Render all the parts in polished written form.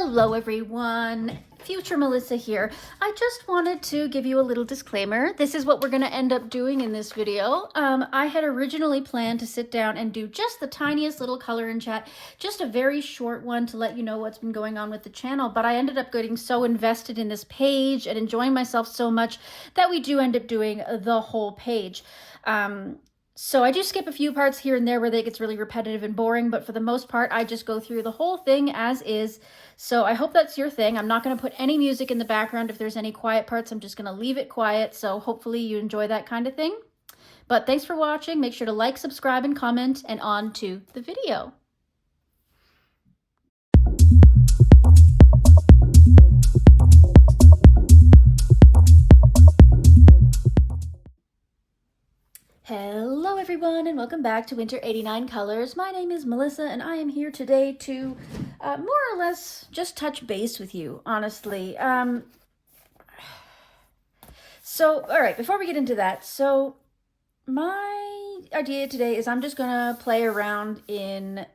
Hello everyone, future Melissa here. I just wanted to give you a little disclaimer. This is what we're going to end up doing in this video. I had originally planned to sit down and do just the tiniest little color and chat, just a very short one to let you know what's been going on with the channel, but I ended up getting so invested in this page and enjoying myself so much that we do end up doing the whole page. So I do skip a few parts here and there where it gets really repetitive and boring, but for the most part, I just go through the whole thing as is. So I hope that's your thing. I'm not going to put any music in the background. If there's any quiet parts, I'm just going to leave it quiet. So hopefully you enjoy that kind of thing. But thanks for watching. Make sure to like, subscribe, and comment, and on to the video. Hello everyone and welcome back to Winter 89 Colors. My name is Melissa and I am here today to more or less just touch base with you, honestly. So, all right, before we get into that, so my idea today is I'm just gonna play around in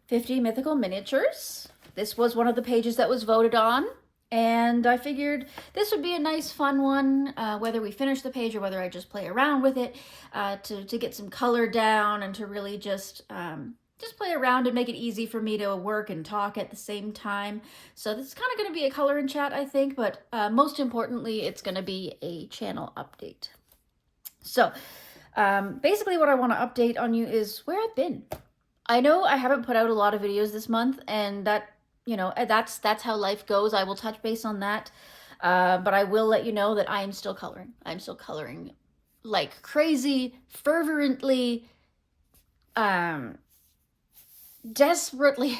50 mythical miniatures. This was one of the pages that was voted on. And I figured this would be a nice fun one, whether we finish the page or whether I just play around with it, to get some color down and to really just play around and make it easy for me to work and talk at the same time. So this is kind of going to be a color and chat, I think, but most importantly, it's going to be a channel update. So basically what I want to update on you is where I've been. I know I haven't put out a lot of videos this month, and that, you know, that's how life goes. I will touch base on that. But I will let you know that I am still coloring. I'm still coloring like crazy, fervently, desperately.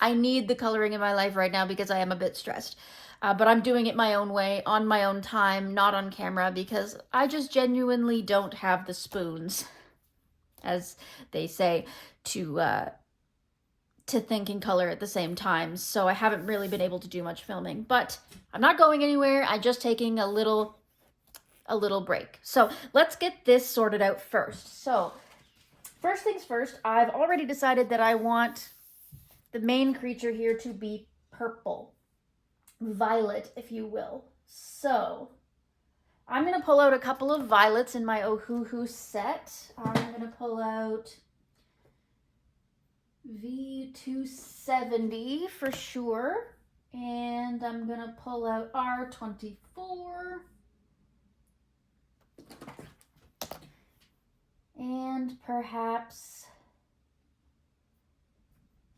I need the coloring in my life right now because I am a bit stressed. But I'm doing it my own way, on my own time, not on camera, because I just genuinely don't have the spoons, as they say, to think and color at the same time. So I haven't really been able to do much filming, but I'm not going anywhere. I'm just taking a little break. So let's get this sorted out first. So first things first, I've already decided that I want the main creature here to be purple, violet, if you will. So I'm going to pull out a couple of violets in my Ohuhu set. I'm going to pull out V270 for sure, and I'm gonna pull out R24 and perhaps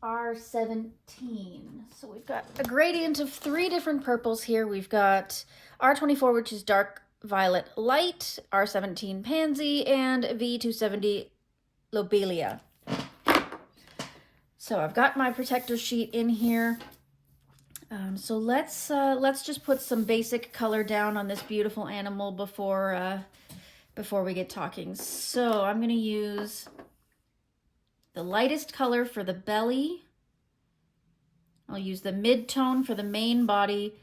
R17. So we've got a gradient of 3 different purples here. We've got R24, which is dark violet light, R17 pansy, and V270 lobelia. So I've got my protector sheet in here. So let's just put some basic color down on this beautiful animal before we get talking. So I'm going to use the lightest color for the belly. I'll use the mid-tone for the main body.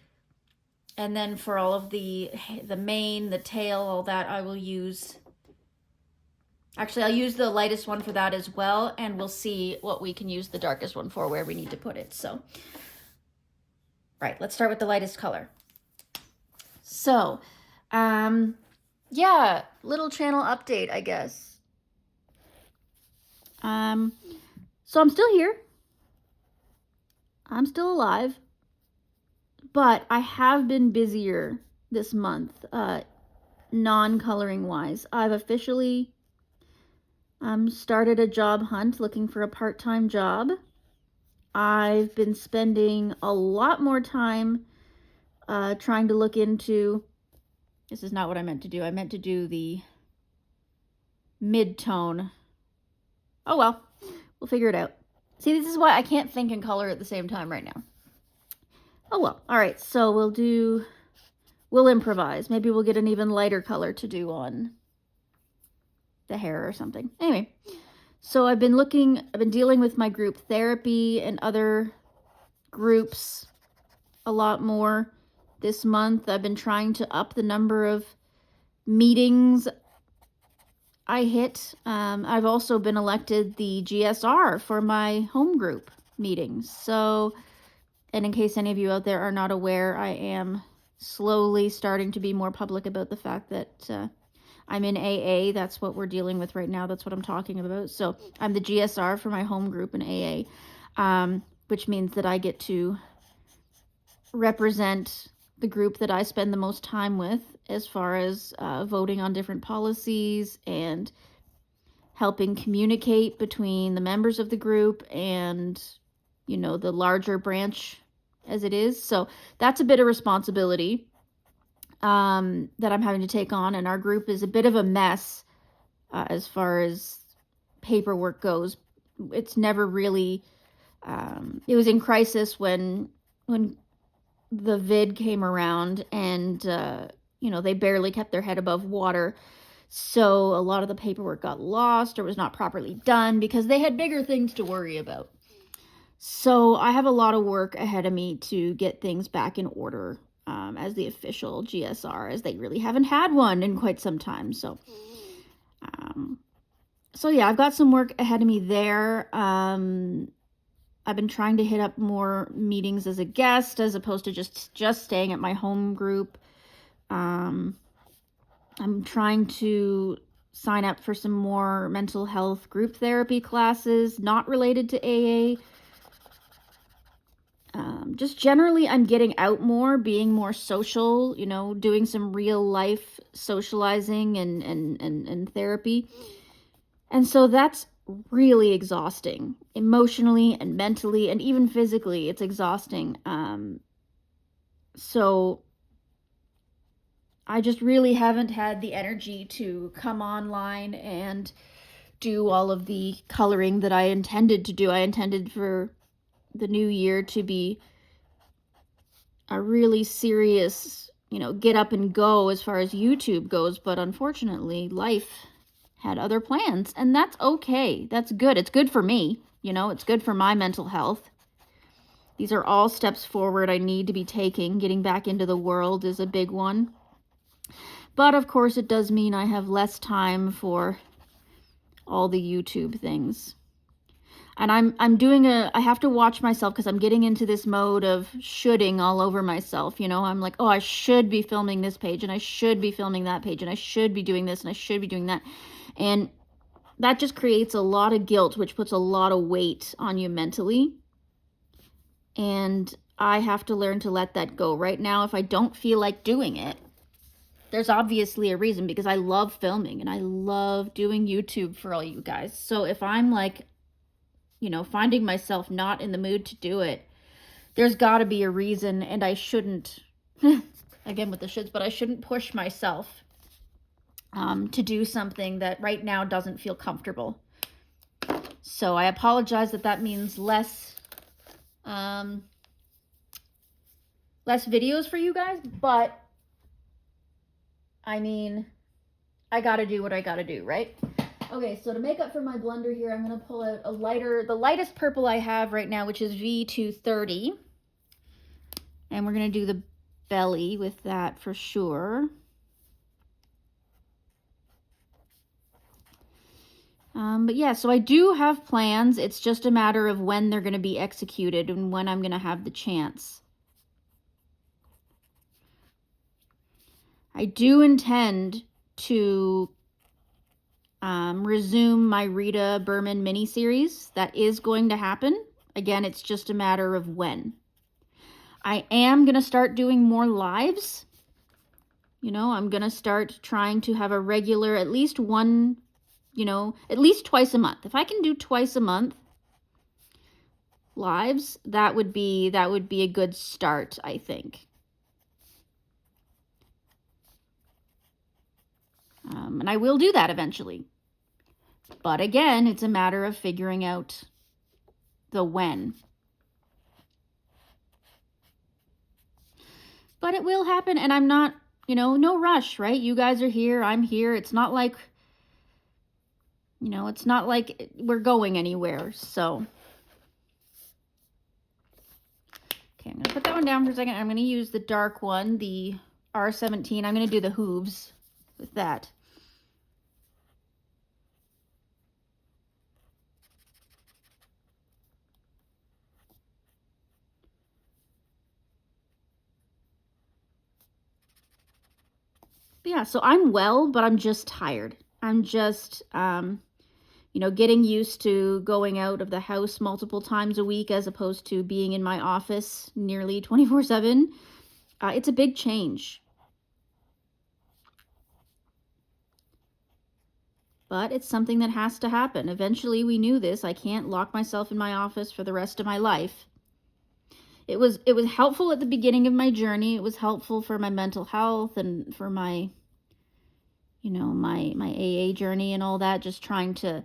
And then for all of the mane, the tail, all that, I will use... Actually, I'll use the lightest one for that as well, and we'll see what we can use the darkest one for, where we need to put it. So, right, let's start with the lightest color. So, yeah, little channel update, I guess. So I'm still here. I'm still alive, but I have been busier this month, non-coloring wise. I've officially started a job hunt, looking for a part-time job. I've been spending a lot more time trying to look into... This is not what I meant to do. I meant to do the mid-tone. Oh well, we'll figure it out. See, this is why I can't think and color at the same time right now. Oh well. All right, so we'll improvise. Maybe we'll get an even lighter color to do on the hair or something. Anyway, so I've been dealing with my group therapy and other groups a lot more this month. I've been trying to up the number of meetings I hit. I've also been elected the GSR for my home group, meetings. So, and in case any of you out there are not aware, I am slowly starting to be more public about the fact that I'm in AA. That's what we're dealing with right now. That's what I'm talking about. So I'm the GSR for my home group in AA, which means that I get to represent the group that I spend the most time with as far as voting on different policies and helping communicate between the members of the group and, you know, the larger branch as it is. So that's a bit of responsibility that I'm having to take on. And our group is a bit of a mess as far as paperwork goes. It's never really, it was in crisis when the vid came around and, you know, they barely kept their head above water. So a lot of the paperwork got lost or was not properly done because they had bigger things to worry about. So I have a lot of work ahead of me to get things back in order as the official GSR, as they really haven't had one in quite some time. So yeah, I've got some work ahead of me there. I've been trying to hit up more meetings as a guest as opposed to just staying at my home group. I'm trying to sign up for some more mental health group therapy classes, not related to AA. Just generally, I'm getting out more, being more social, you know, doing some real life socializing and therapy. And so that's really exhausting, emotionally and mentally and even physically. It's exhausting. So I just really haven't had the energy to come online and do all of the coloring that I intended to do. I intended for the new year to be a really serious, you know, get up and go as far as YouTube goes, but unfortunately life had other plans, and that's okay. That's good. It's good for me, you know, it's good for my mental health. These are all steps forward I need to be taking. Getting back into the world is a big one. But of course it does mean I have less time for all the YouTube things. And I have to watch myself because I'm getting into this mode of shoulding all over myself. You know, I'm like, oh, I should be filming this page and I should be filming that page and I should be doing this and I should be doing that. And that just creates a lot of guilt, which puts a lot of weight on you mentally. And I have to learn to let that go. Right now, if I don't feel like doing it, there's obviously a reason, because I love filming and I love doing YouTube for all you guys. So if I'm like, you know, finding myself not in the mood to do it, there's got to be a reason, and I shouldn't, again with the shoulds, but I shouldn't push myself to do something that right now doesn't feel comfortable. So I apologize that means less videos for you guys, but I mean, I gotta do what I gotta do, right? Okay, so to make up for my blunder here, I'm going to pull out the lightest purple I have right now, which is V230. And we're going to do the belly with that for sure. But yeah, so I do have plans. It's just a matter of when they're going to be executed and when I'm going to have the chance. I do intend to resume my Rita Berman miniseries. That is going to happen. Again, it's just a matter of when. I am going to start doing more lives. You know, I'm going to start trying to have a regular, at least one, you know, at least twice a month. If I can do twice a month lives, that would be a good start, I think. And I will do that eventually. But again, it's a matter of figuring out the when. But it will happen, and I'm not, you know, no rush, right? You guys are here, I'm here. It's not like, you know, it's not like we're going anywhere, so. Okay, I'm going to put that one down for a second. I'm going to use the dark one, the R17. I'm going to do the hooves with that. But yeah, so I'm well, but I'm just tired. I'm just, you know, getting used to going out of the house multiple times a week as opposed to being in my office nearly 24/7. It's a big change. But it's something that has to happen. Eventually, we knew this. I can't lock myself in my office for the rest of my life. It was helpful at the beginning of my journey. It was helpful for my mental health and for my, you know, my AA journey and all that, just trying to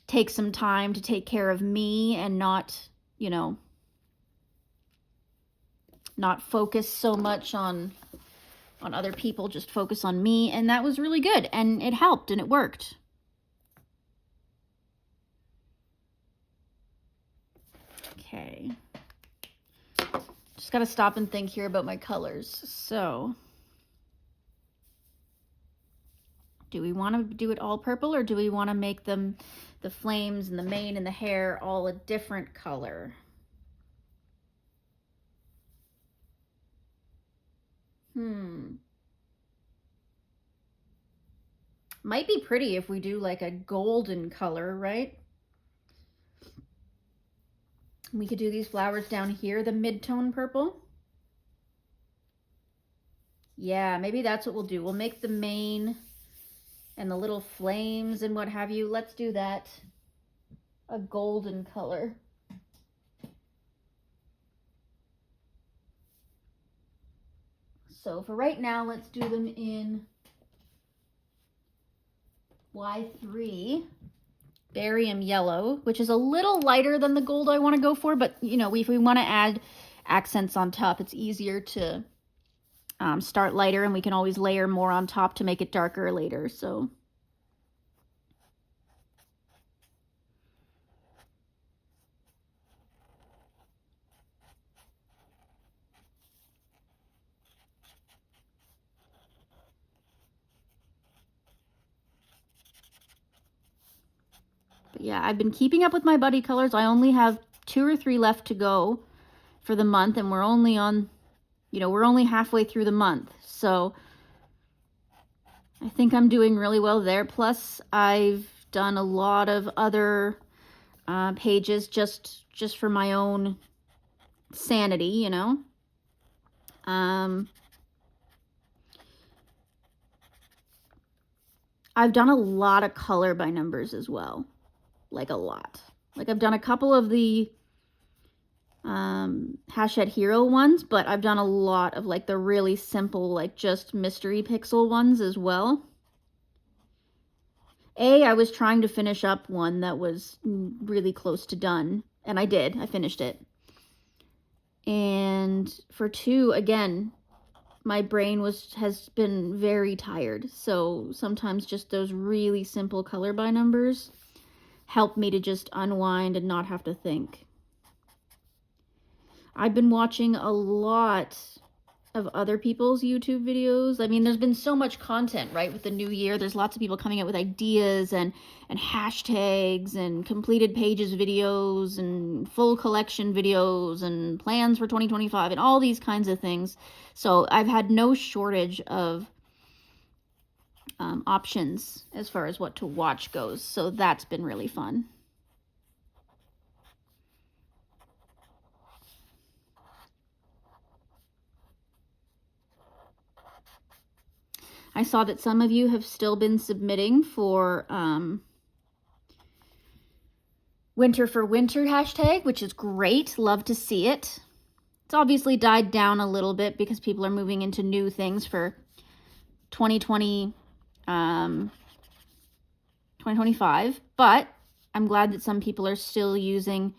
take some time to take care of me and not, you know, not focus so much on other people, just focus on me. And that was really good. And it helped and it worked. Okay. Just got to stop and think here about my colors. So, do we want to do it all purple, or do we want to make them, the flames and the mane and the hair, all a different color? Might be pretty if we do like a golden color, right? We could do these flowers down here, the mid-tone purple. Yeah, maybe that's what we'll do. We'll make the mane and the little flames and what have you. Let's do that a golden color. So for right now, let's do them in Y3 barium yellow, which is a little lighter than the gold I want to go for, but you know, if we want to add accents on top, it's easier to start lighter, and we can always layer more on top to make it darker later. So but yeah, I've been keeping up with my buddy colors. I only have 2 or 3 left to go for the month, and we're only on, you know, we're only halfway through the month. So I think I'm doing really well there. Plus, I've done a lot of other pages just for my own sanity, you know. I've done a lot of color by numbers as well, like a lot. Like I've done a couple of the Hachette Hero ones, but I've done a lot of like the really simple, like just mystery pixel ones as well. I was trying to finish up one that was really close to done, and I did. I finished it. And for 2, again, my brain has been very tired. So sometimes just those really simple color by numbers help me to just unwind and not have to think. I've been watching a lot of other people's YouTube videos. I mean, there's been so much content, right? With the new year, there's lots of people coming up with ideas and hashtags and completed pages videos and full collection videos and plans for 2025 and all these kinds of things. So I've had no shortage of options as far as what to watch goes. So that's been really fun. I saw that some of you have still been submitting for Winter for Winter hashtag, which is great. Love to see it. It's obviously died down a little bit because people are moving into new things for 2025, but I'm glad that some people are still using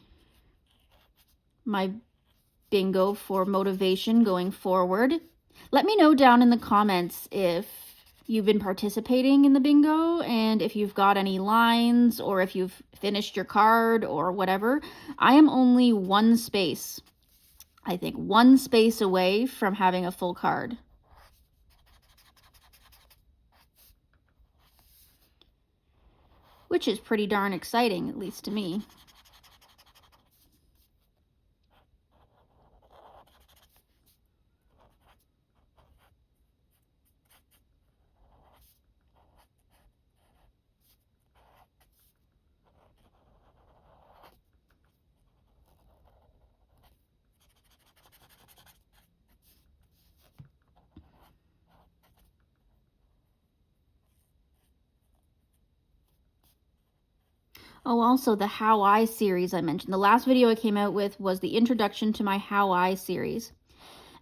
my bingo for motivation going forward. Let me know down in the comments if you've been participating in the bingo and if you've got any lines or if you've finished your card or whatever. I am only one space away from having a full card. Which is pretty darn exciting, at least to me. Oh, also the How I series I mentioned. The last video I came out with was the introduction to my How I series.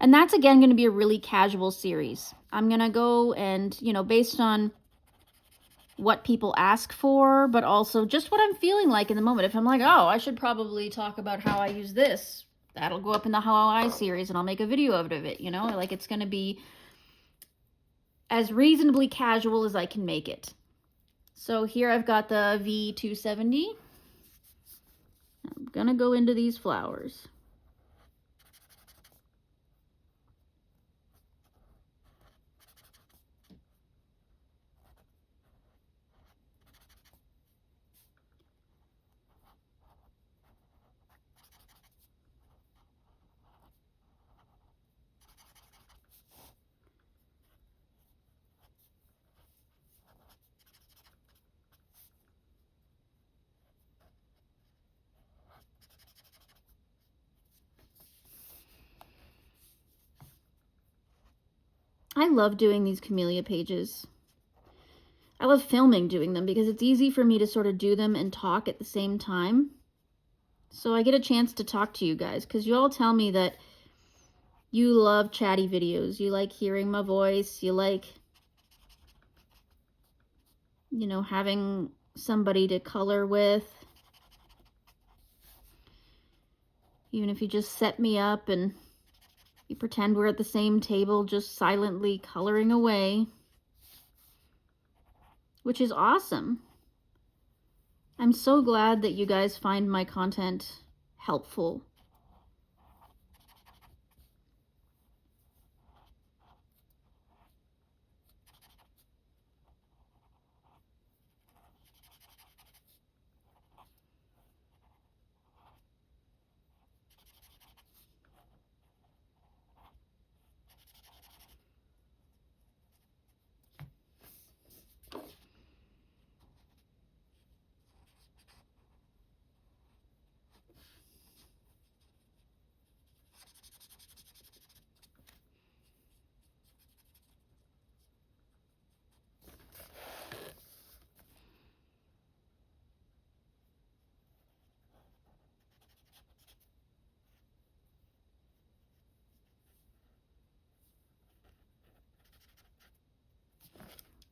And that's, again, going to be a really casual series. I'm going to go and, you know, based on what people ask for, but also just what I'm feeling like in the moment. If I'm like, oh, I should probably talk about how I use this, that'll go up in the How I series and I'll make a video out of it, you know? Like, it's going to be as reasonably casual as I can make it. So here I've got the V270. I'm going to go into these flowers. I love doing these Kameliya pages. I love filming doing them because it's easy for me to sort of do them and talk at the same time. So I get a chance to talk to you guys because you all tell me that you love chatty videos. You like hearing my voice. You like, you know, having somebody to color with. Even if you just set me up and you pretend we're at the same table just silently coloring away. Which is awesome. I'm so glad that you guys find my content helpful.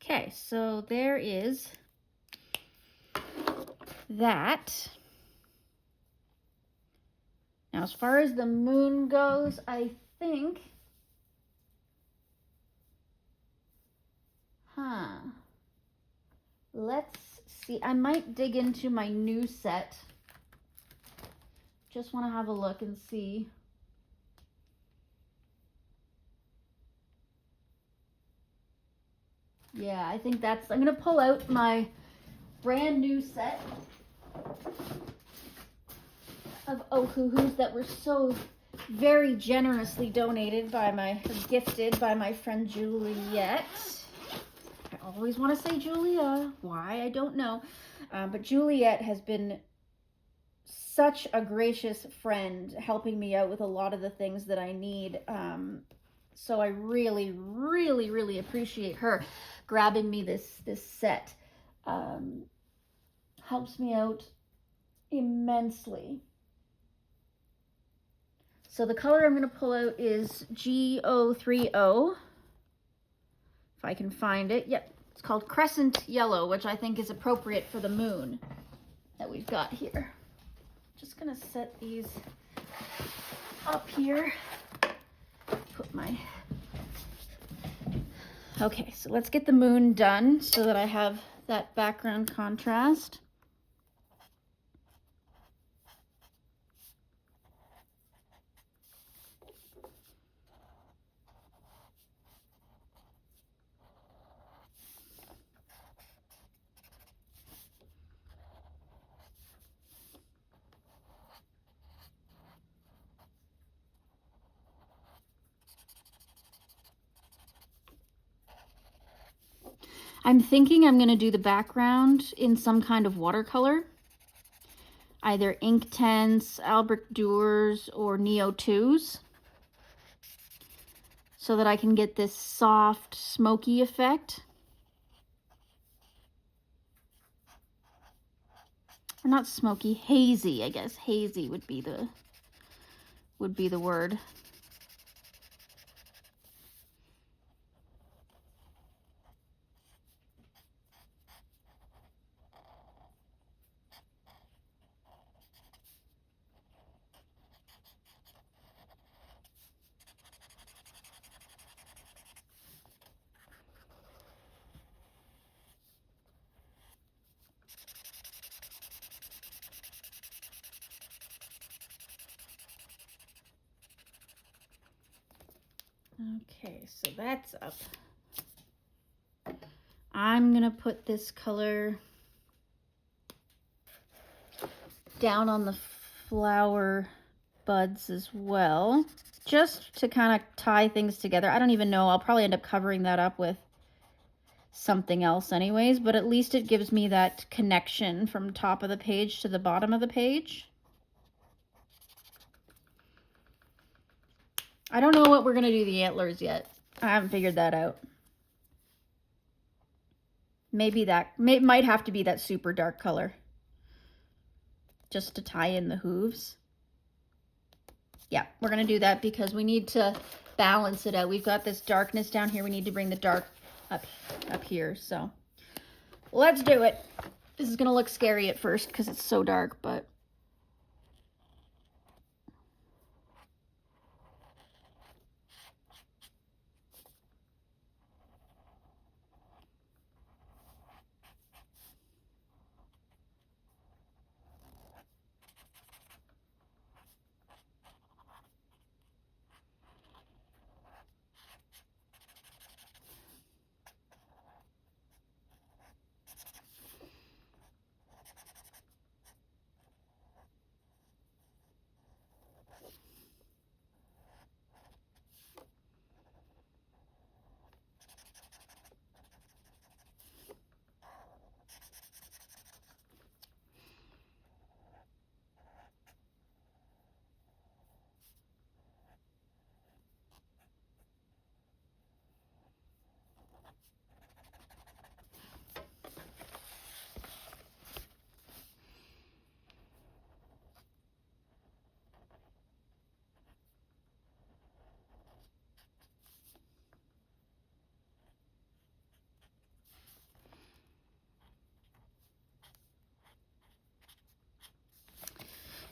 Okay, so there is that. Now, as far as the moon goes, I think, let's see. I might dig into my new set. Just want to have a look and see. Yeah, I think I'm going to pull out my brand new set of okuhus that were so very generously donated by gifted by my friend Juliet. I always want to say Julia. Why? I don't know. But Juliet has been such a gracious friend, helping me out with a lot of the things that I need. So I really, really, really appreciate her grabbing me this set. Helps me out immensely. So the color I'm going to pull out is G030. If I can find it. Yep, it's called Crescent Yellow, which I think is appropriate for the moon that we've got here. Just going to set these up here. Put my... Okay, so let's get the moon done so that I have that background contrast. I'm thinking I'm going to do the background in some kind of watercolor, either Inktense, Albrecht Dürer, or Neo 2s, so that I can get this soft, smoky effect. or not smoky, hazy, I guess. Hazy would be the word. Okay, so that's up. I'm gonna put this color down on the flower buds as well, just to kind of tie things together. I don't even know, I'll probably end up covering that up with something else anyways, but at least it gives me that connection from top of the page to the bottom of the page. I don't know what we're gonna do the antlers yet. I haven't figured that out. Maybe that might have to be that super dark color just to tie in the hooves. Yeah, we're gonna do that because we need to balance it out. We've got this darkness down here. We need to bring the dark up here. So let's do it. This is gonna look scary at first because it's so dark, but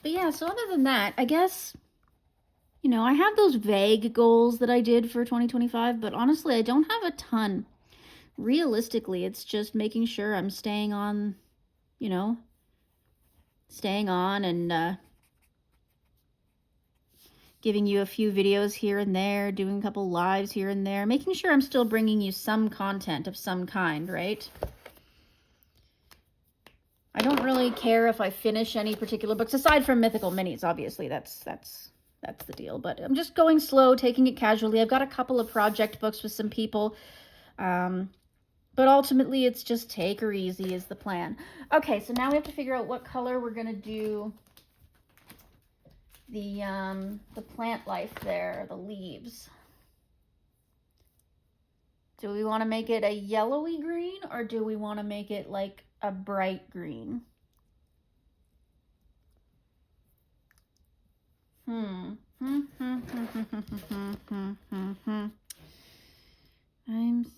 yeah, so other than that, I guess, you know, I have those vague goals that I did for 2025, but honestly, I don't have a ton. Realistically, it's just making sure I'm staying on, you know, staying on and giving you a few videos here and there, doing a couple lives here and there, making sure I'm still bringing you some content of some kind, right? I don't really care if I finish any particular books, aside from Mythical Minis, obviously, that's the deal. But I'm just going slow, taking it casually. I've got a couple of project books with some people, but ultimately it's just take her easy is the plan. Okay, so now we have to figure out what color we're gonna do the plant life there, the leaves. Do we want to make it a yellowy green, or do we want to make it like a bright green? I'm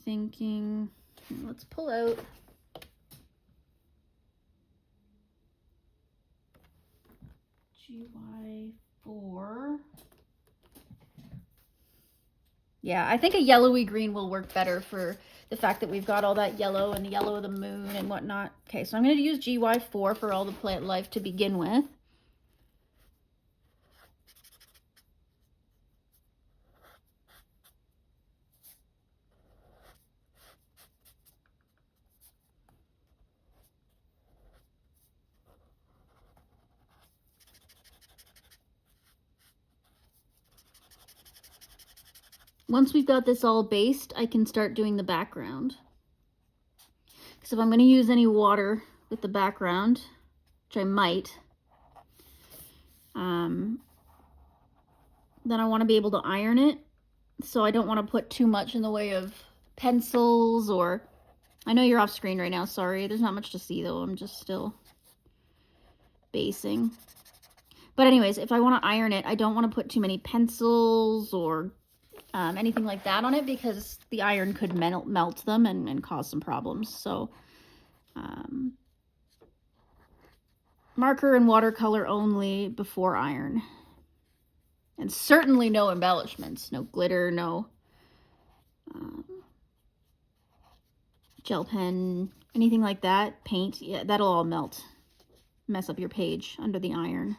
thinking, let's pull out GY4. Yeah, I think a yellowy green will work better for the fact that we've got all that yellow and the yellow of the moon and whatnot. Okay, so I'm going to use GY4 for all the plant life to begin with. Once we've got this all based, I can start doing the background. Because if I'm going to use any water with the background, which I might, then I want to be able to iron it. So I don't want to put too much in the way of pencils or... I know you're off screen right now, sorry. There's not much to see though, I'm just still basing. But anyways, if I want to iron it, I don't want to put too many pencils or anything like that on it, because the iron could melt them and cause some problems. So marker and watercolor only before iron. And certainly no embellishments, no glitter, no gel pen, anything like that. Paint, yeah, that'll all melt, mess up your page under the iron.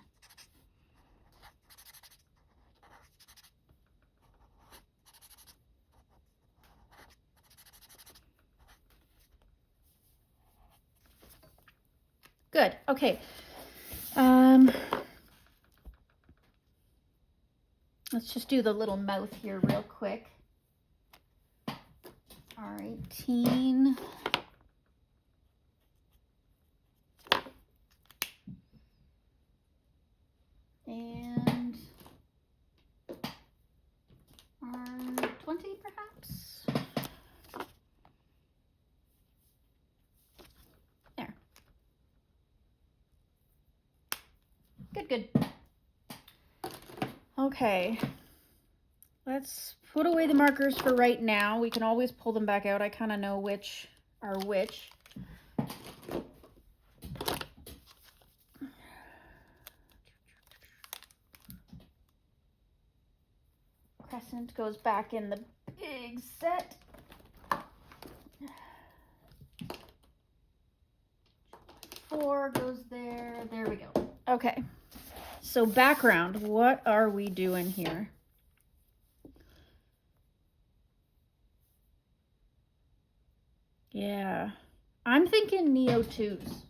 Good, okay. Let's just do the little mouth here real quick. All right, teen. And R20 perhaps? There. Good, good. Okay. Let's put away the markers for right now. We can always pull them back out. I kind of know which are which. Crescent goes back in the big set. Four goes there. There we go. Okay. So background, what are we doing here? Yeah, I'm thinking Neo 2s.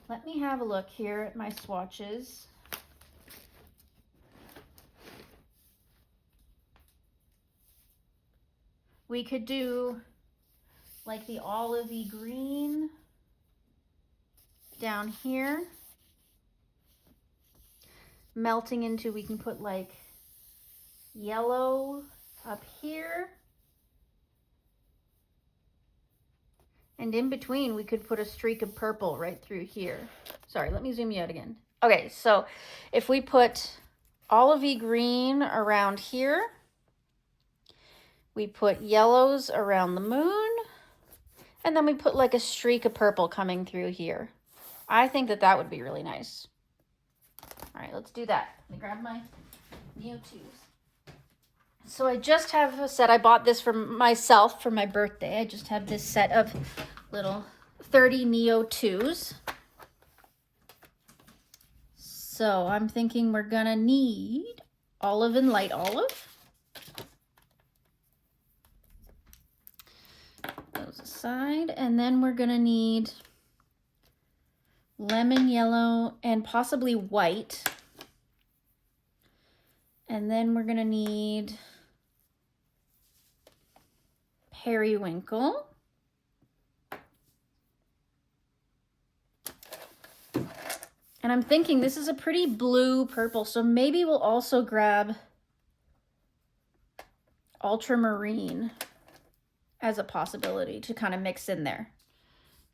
Let me have a look here at my swatches. We could do like the olivey green down here, melting into, we can put like yellow up here. And in between, we could put a streak of purple right through here. Sorry, let me zoom you out again. Okay, so if we put olivey green around here, we put yellows around the moon, and then we put like a streak of purple coming through here. I think that that would be really nice. All right, let's do that. Let me grab my Neo 2s. So I just have a set. I bought this for myself for my birthday. I just have this set of little 30 Neo 2s. So I'm thinking we're gonna need olive and light olive. Those aside. And then we're gonna need lemon yellow and possibly white. And then we're gonna need periwinkle. And I'm thinking this is a pretty blue purple, so maybe we'll also grab ultramarine as a possibility to kind of mix in there.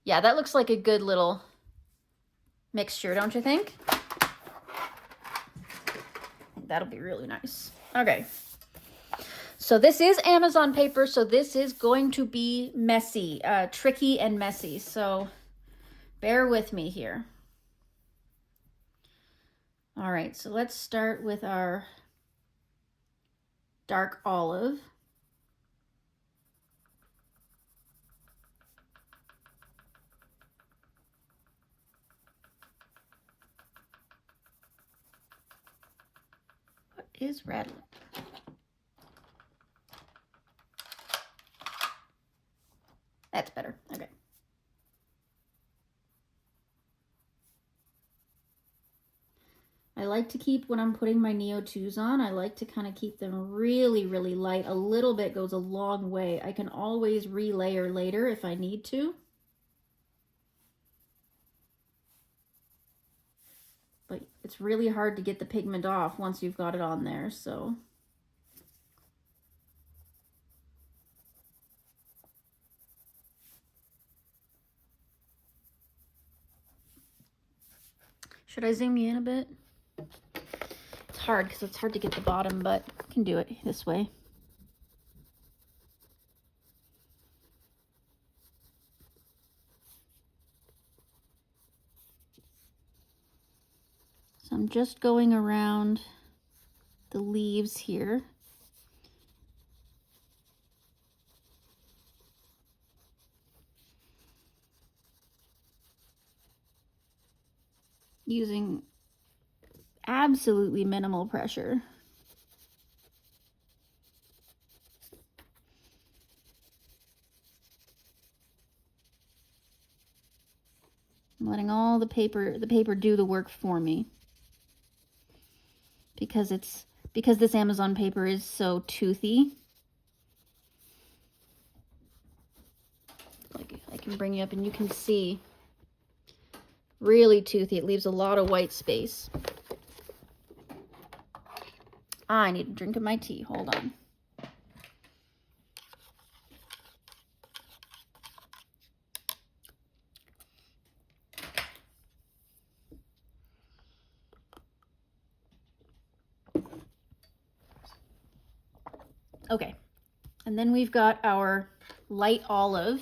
Yeah, that looks like a good little mixture, don't you think? That'll be really nice. Okay. So this is Amazon paper, so this is going to be messy, tricky and messy. So bear with me here. All right, so let's start with our dark olive. What is rattling? That's better. Okay. I like to keep, when I'm putting my Neo 2s on, I like to kind of keep them really, really light. A little bit goes a long way. I can always relayer later if I need to. But it's really hard to get the pigment off once you've got it on there, so. Should I zoom you in a bit? It's hard because it's hard to get the bottom, but I can do it this way. So I'm just going around the leaves here. Using absolutely minimal pressure. I'm letting all the paper do the work for me. Because this Amazon paper is so toothy. Like I can bring you up and you can see, really toothy. It leaves a lot of white space. I need a drink of my tea. Hold on. Okay, and then we've got our light olive.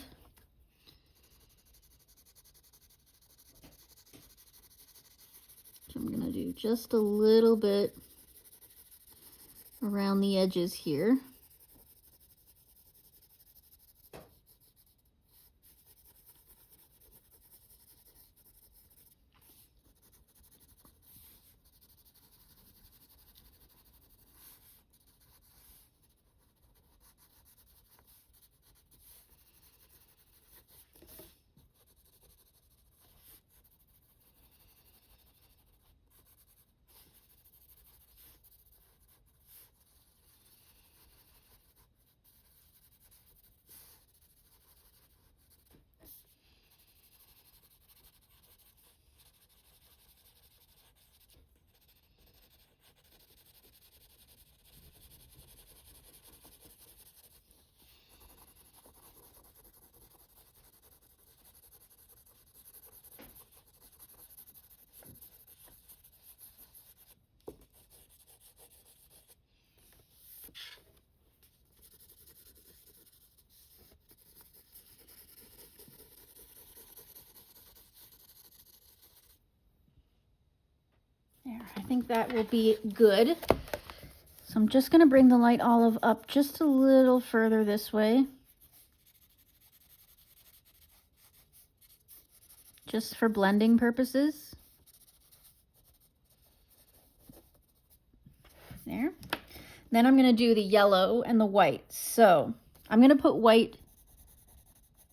So I'm gonna do just a little bit around the edges here. There, I think that will be good. So I'm just going to bring the light olive up just a little further this way. Just for blending purposes. There. Then I'm going to do the yellow and the white. So I'm going to put white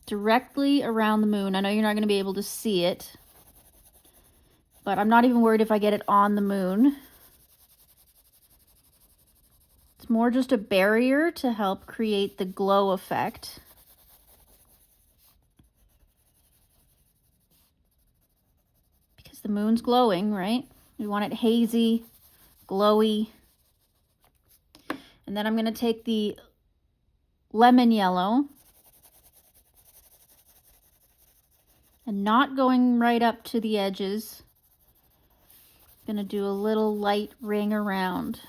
directly around the moon. I know you're not going to be able to see it, but I'm not even worried if I get it on the moon. It's more just a barrier to help create the glow effect. Because the moon's glowing, right? We want it hazy, glowy. And then I'm going to take the lemon yellow and not going right up to the edges. I'm going to do a little light ring around.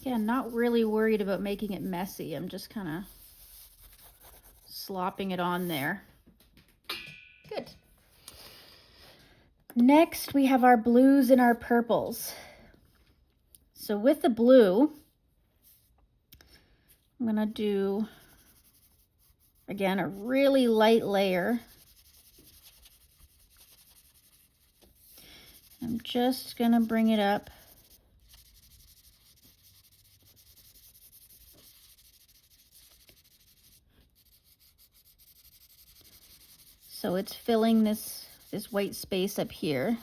Again, not really worried about making it messy. I'm just kind of slopping it on there. Good. Next, we have our blues and our purples. So with the blue, I'm gonna do, again, a really light layer. I'm just gonna bring it up. So it's filling this white space up here.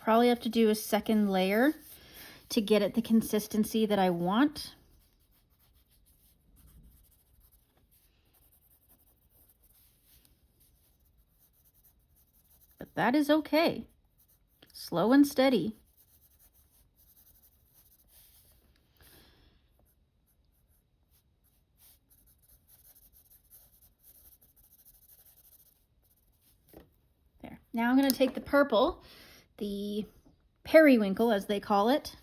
probably have to do a second layer to get it the consistency that I want. But that is okay. Slow and steady. There. Now I'm going to take the purple, the periwinkle as they call it,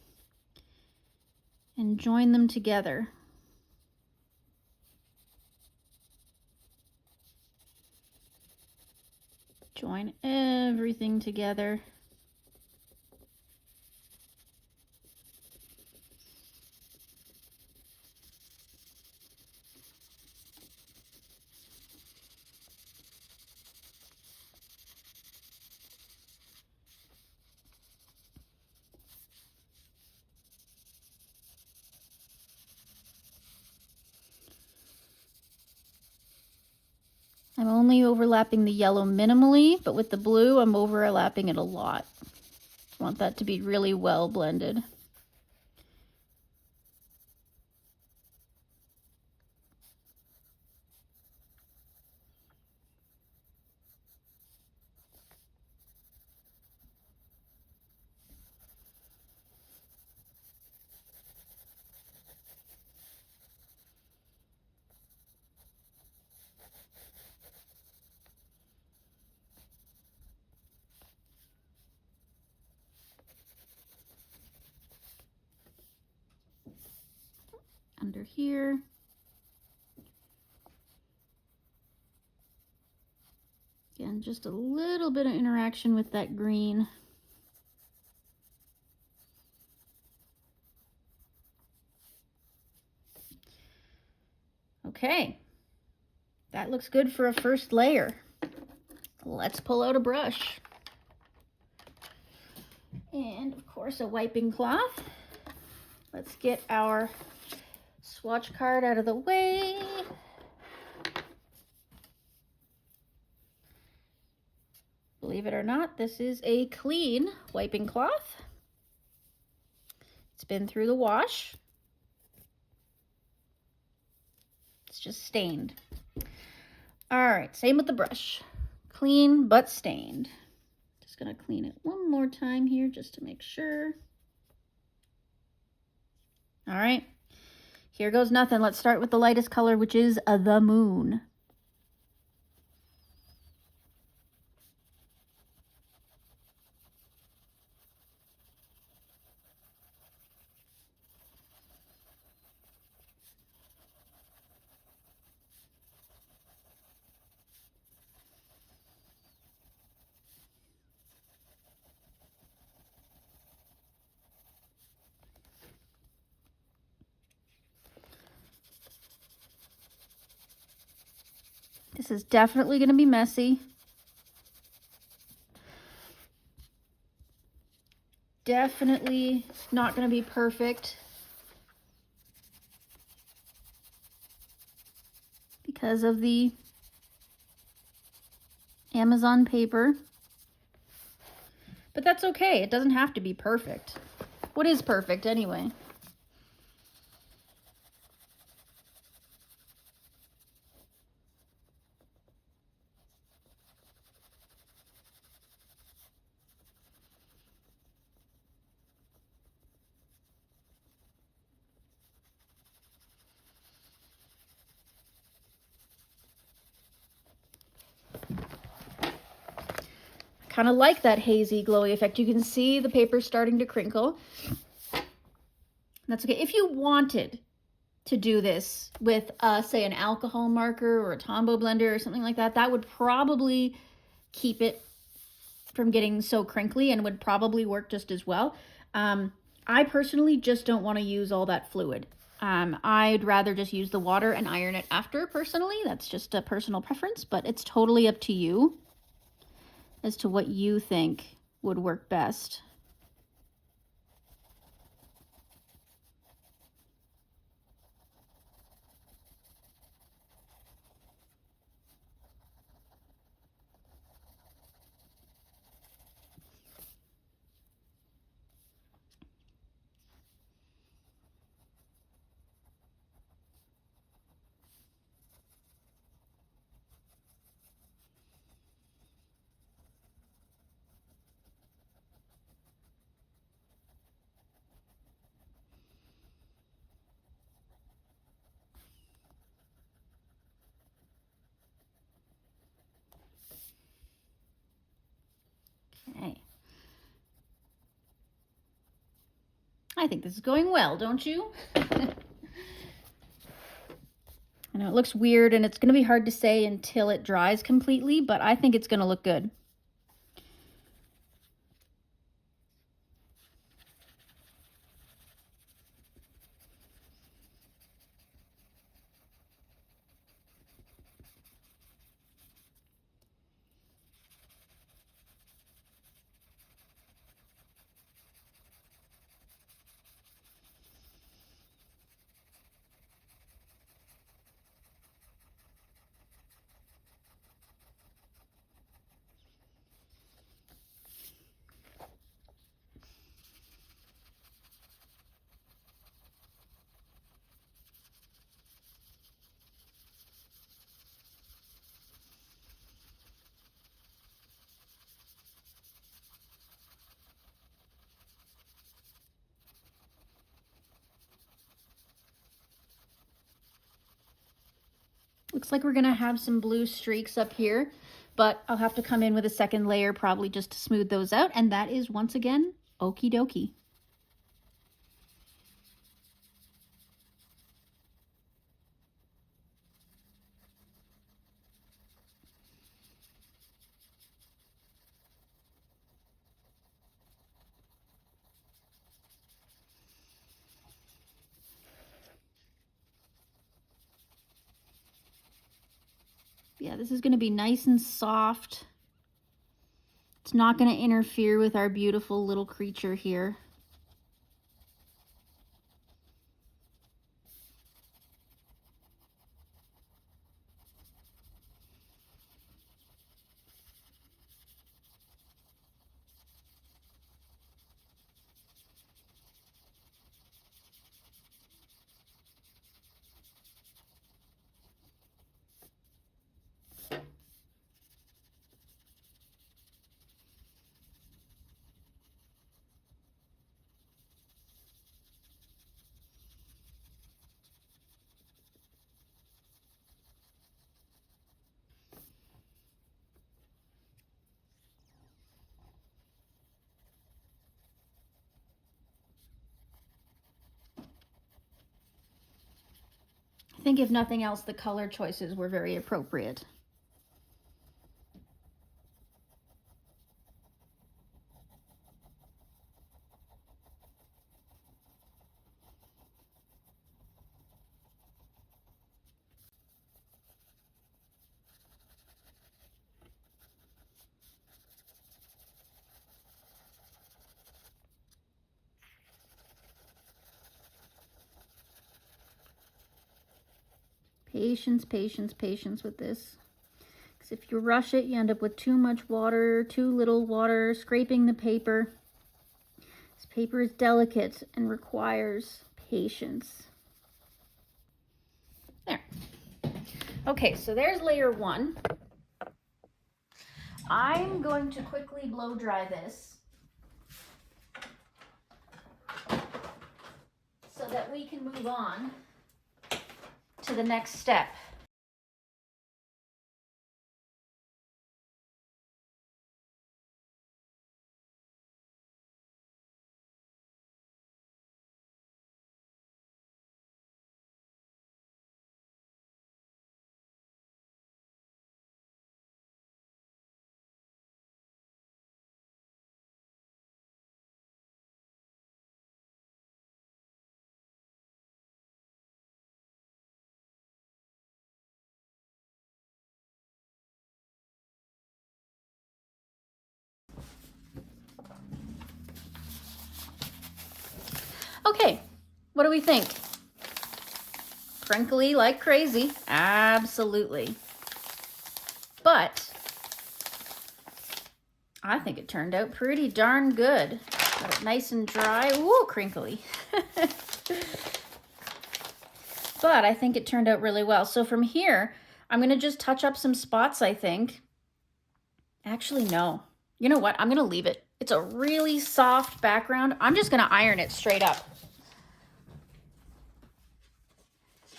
and join them together. Join everything together. I'm only overlapping the yellow minimally, but with the blue, I'm overlapping it a lot. I want that to be really well blended. Under here. Again, just a little bit of interaction with that green. Okay, that looks good for a first layer. Let's pull out a brush. And of course, a wiping cloth. Let's get our swatch card out of the way. Believe it or not, this is a clean wiping cloth. It's been through the wash. It's just stained. All right, same with the brush. Clean but stained. Just gonna clean it one more time here just to make sure. All right, here goes nothing. Let's start with the lightest color, which is the moon. This is definitely going to be messy. Definitely not going to be perfect because of the Amazon paper. But that's okay. It doesn't have to be perfect. What is perfect anyway? Kind of like that hazy glowy effect. You can see the paper starting to crinkle. That's okay. If you wanted to do this with, say, an alcohol marker or a Tombow blender or something like that, that would probably keep it from getting so crinkly and would probably work just as well. I personally just don't want to use all that fluid. I'd rather just use the water and iron it after, personally. That's just a personal preference, but it's totally up to you as to what you think would work best. Okay. I think this is going well, don't you? I know it looks weird and it's going to be hard to say until it dries completely, but I think it's going to look good. Looks like we're gonna have some blue streaks up here, but I'll have to come in with a second layer probably just to smooth those out. And that is once again, okie dokie. Yeah, this is gonna be nice and soft. It's not gonna interfere with our beautiful little creature here. I think if nothing else, the color choices were very appropriate. Patience, patience, patience with this. Because if you rush it, you end up with too much water, too little water, scraping the paper. This paper is delicate and requires patience. There. Okay, so there's layer one. I'm going to quickly blow dry this so that we can move on to the next step. Okay, what do we think? Crinkly like crazy, absolutely. But I think it turned out pretty darn good. Got it nice and dry. Ooh, crinkly. But I think it turned out really well. So from here, I'm gonna just touch up some spots, I think. Actually, no. You know what? I'm gonna leave it. It's a really soft background. I'm just gonna iron it straight up.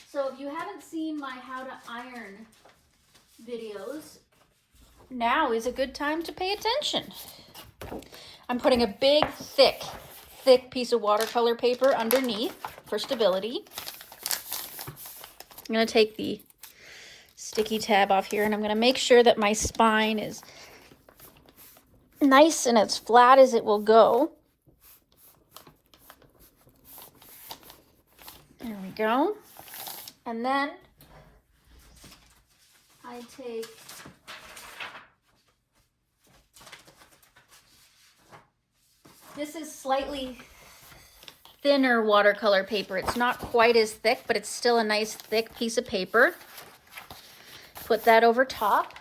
So if you haven't seen my how to iron videos, now is a good time to pay attention. I'm putting a big, thick piece of watercolor paper underneath for stability. I'm going to take the sticky tab off here, and I'm going to make sure that my spine is nice and as flat as it will go. There we go. And then I take this is slightly thinner watercolor paper. It's not quite as thick, but it's still a nice thick piece of paper. Put that over top.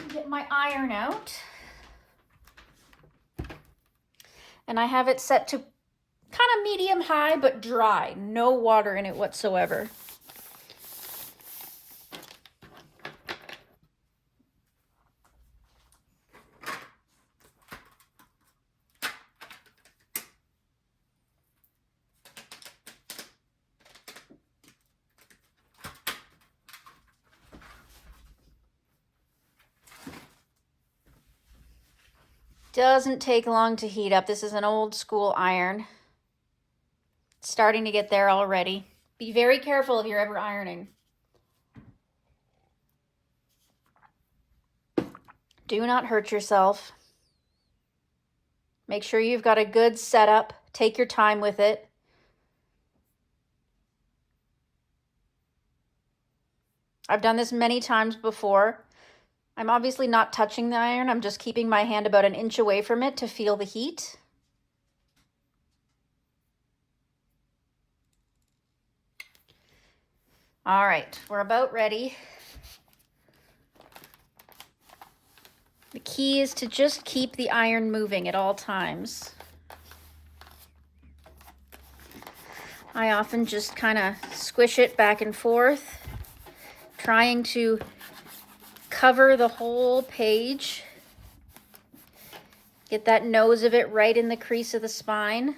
Get my iron out. And I have it set to kind of medium high, but dry. No water in it whatsoever. Doesn't take long to heat up. This is an old school iron. It's starting to get there already. Be very careful if you're ever ironing. Do not hurt yourself. Make sure you've got a good setup. Take your time with it. I've done this many times before. I'm obviously not touching the iron. I'm just keeping my hand about an inch away from it to feel the heat. All right, we're about ready. The key is to just keep the iron moving at all times. I often just kind of squish it back and forth, trying to cover the whole page. Get that nose of it right in the crease of the spine.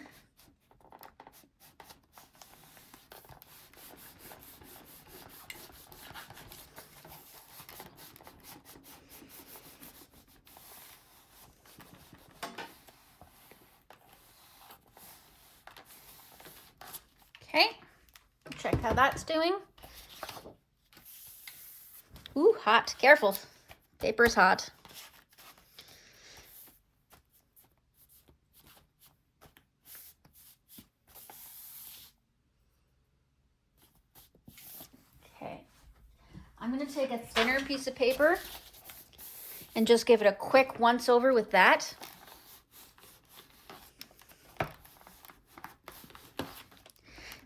Okay, check how that's doing. Ooh, hot. Careful. Paper's hot. Okay. I'm going to take a thinner piece of paper and just give it a quick once over with that.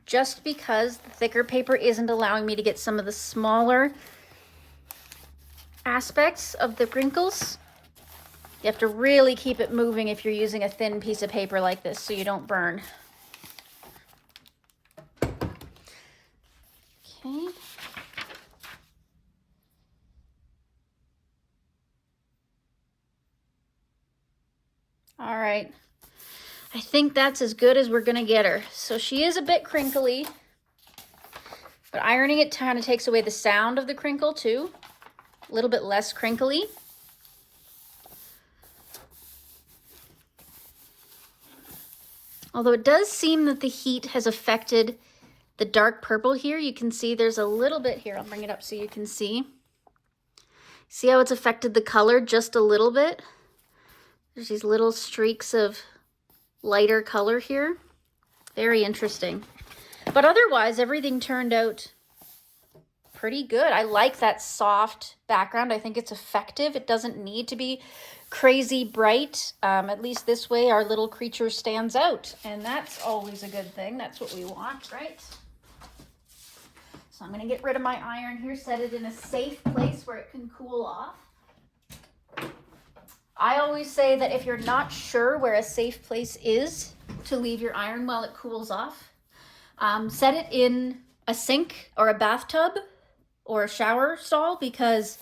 Just because the thicker paper isn't allowing me to get some of the smaller aspects of the wrinkles. You have to really keep it moving if you're using a thin piece of paper like this so you don't burn. Okay. All right. I think that's as good as we're gonna get her. So she is a bit crinkly, but ironing it kind of takes away the sound of the crinkle too. A little bit less crinkly. Although it does seem that the heat has affected the dark purple here. You can see there's a little bit here. I'll bring it up so you can see. See how it's affected the color just a little bit? There's these little streaks of lighter color here. Very interesting. But otherwise, everything turned out pretty good. I like that soft background. I think it's effective. It doesn't need to be crazy bright. At least this way our little creature stands out. And that's always a good thing. That's what we want, right? So I'm going to get rid of my iron here, set it in a safe place where it can cool off. I always say that if you're not sure where a safe place is to leave your iron while it cools off, set it in a sink or a bathtub or a shower stall, because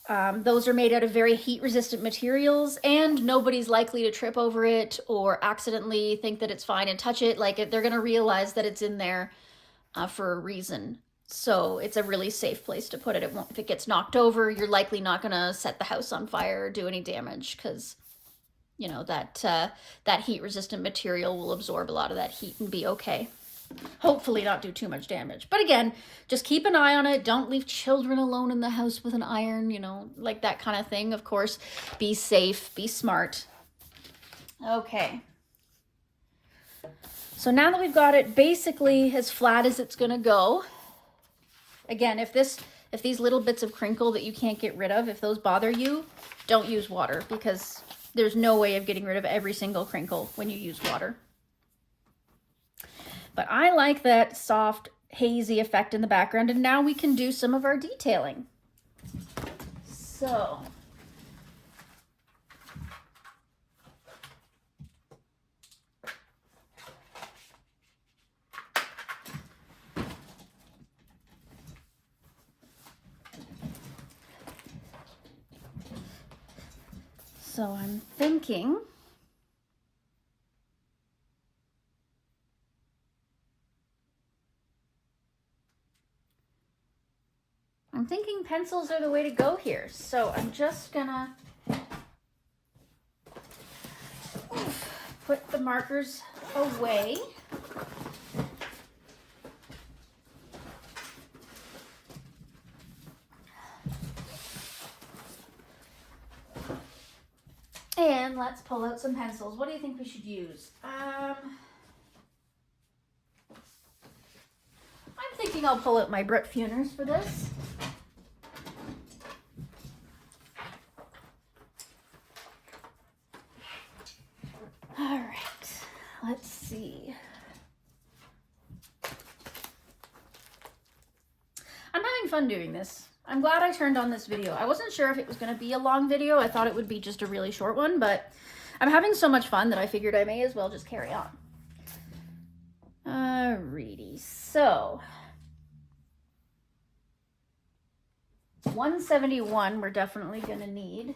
Those are made out of very heat-resistant materials, and nobody's likely to trip over it or accidentally think that it's fine and touch it. Like, they're going to realize that it's in there for a reason. So it's a really safe place to put it. It won't, if it gets knocked over, you're likely not going to set the house on fire or do any damage, because you know that that heat-resistant material will absorb a lot of that heat and be okay. Hopefully not do too much damage. But again, just keep an eye on it. Don't leave children alone in the house with an iron, you know, like that kind of thing. Of course, be safe, be smart. Okay. So now that we've got it basically as flat as it's gonna go, again, if these little bits of crinkle that you can't get rid of, if those bother you, don't use water, because there's no way of getting rid of every single crinkle when you use water. But I like that soft, hazy effect in the background, and now we can do some of our detailing. So, I'm thinking pencils are the way to go here. So I'm just gonna put the markers away. And let's pull out some pencils. What do you think we should use? I'm thinking I'll pull out my Brut Funers for this. All right, let's see. I'm having fun doing this. I'm glad I turned on this video. I wasn't sure if it was going to be a long video. I thought it would be just a really short one, but I'm having so much fun that I figured I may as well just carry on. Alrighty, so 171 we're definitely going to need.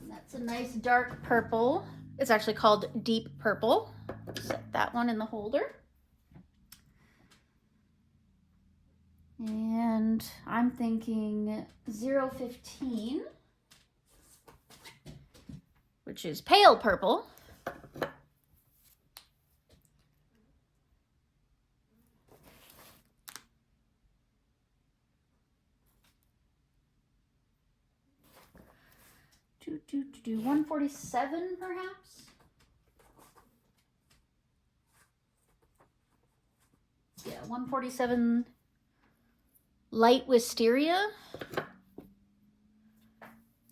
That's a nice dark purple. It's actually called deep purple. Set that one in the holder. And I'm thinking 015, which is pale purple. Do 147 perhaps? Yeah, 147 light wisteria.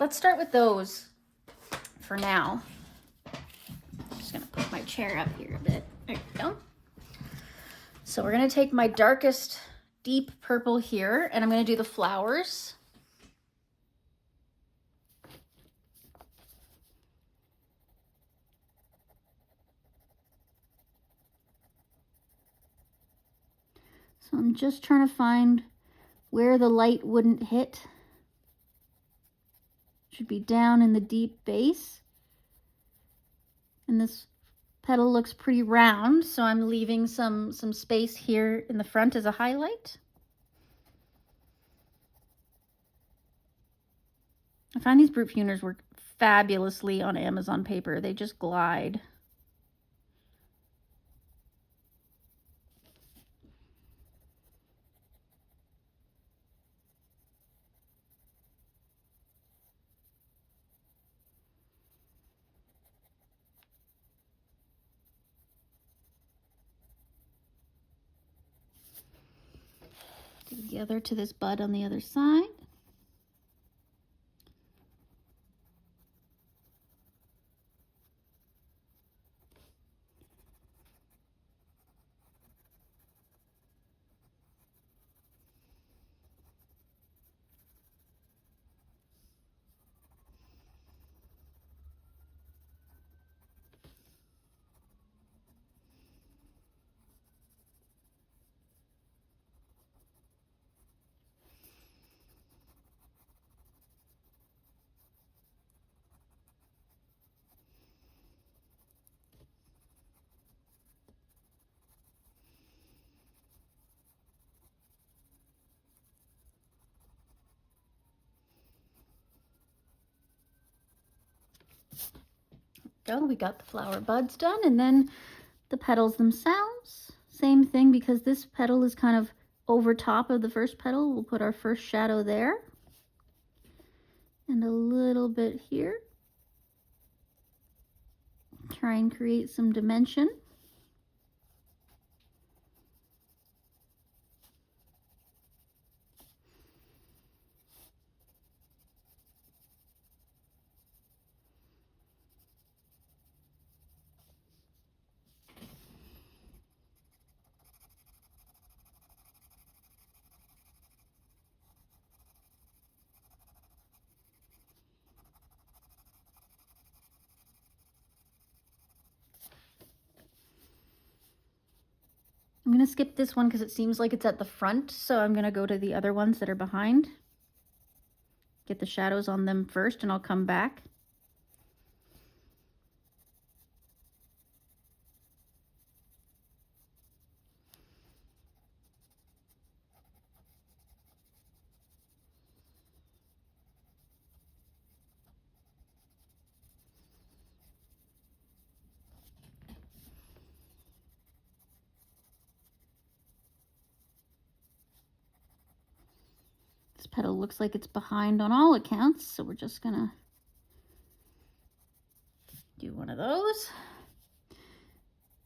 Let's start with those for now. Just gonna put my chair up here a bit. There we go. So we're gonna take my darkest deep purple here, and I'm gonna do the flowers. So I'm just trying to find where the light wouldn't hit. Should be down in the deep base. And this petal looks pretty round, so I'm leaving some space here in the front as a highlight. I find these Brut Funers work fabulously on Amazon paper. They just glide. Do the other to this bud on the other side. go. We got the flower buds done, and then the petals themselves. Same thing, because this petal is kind of over top of the first petal. We'll put our first shadow there. And a little bit here. Try and create some dimension. I'm going to skip this one because it seems like it's at the front, so I'm going to go to the other ones that are behind. Get the shadows on them first, and I'll come back. This petal looks like it's behind on all accounts, so we're just gonna do one of those.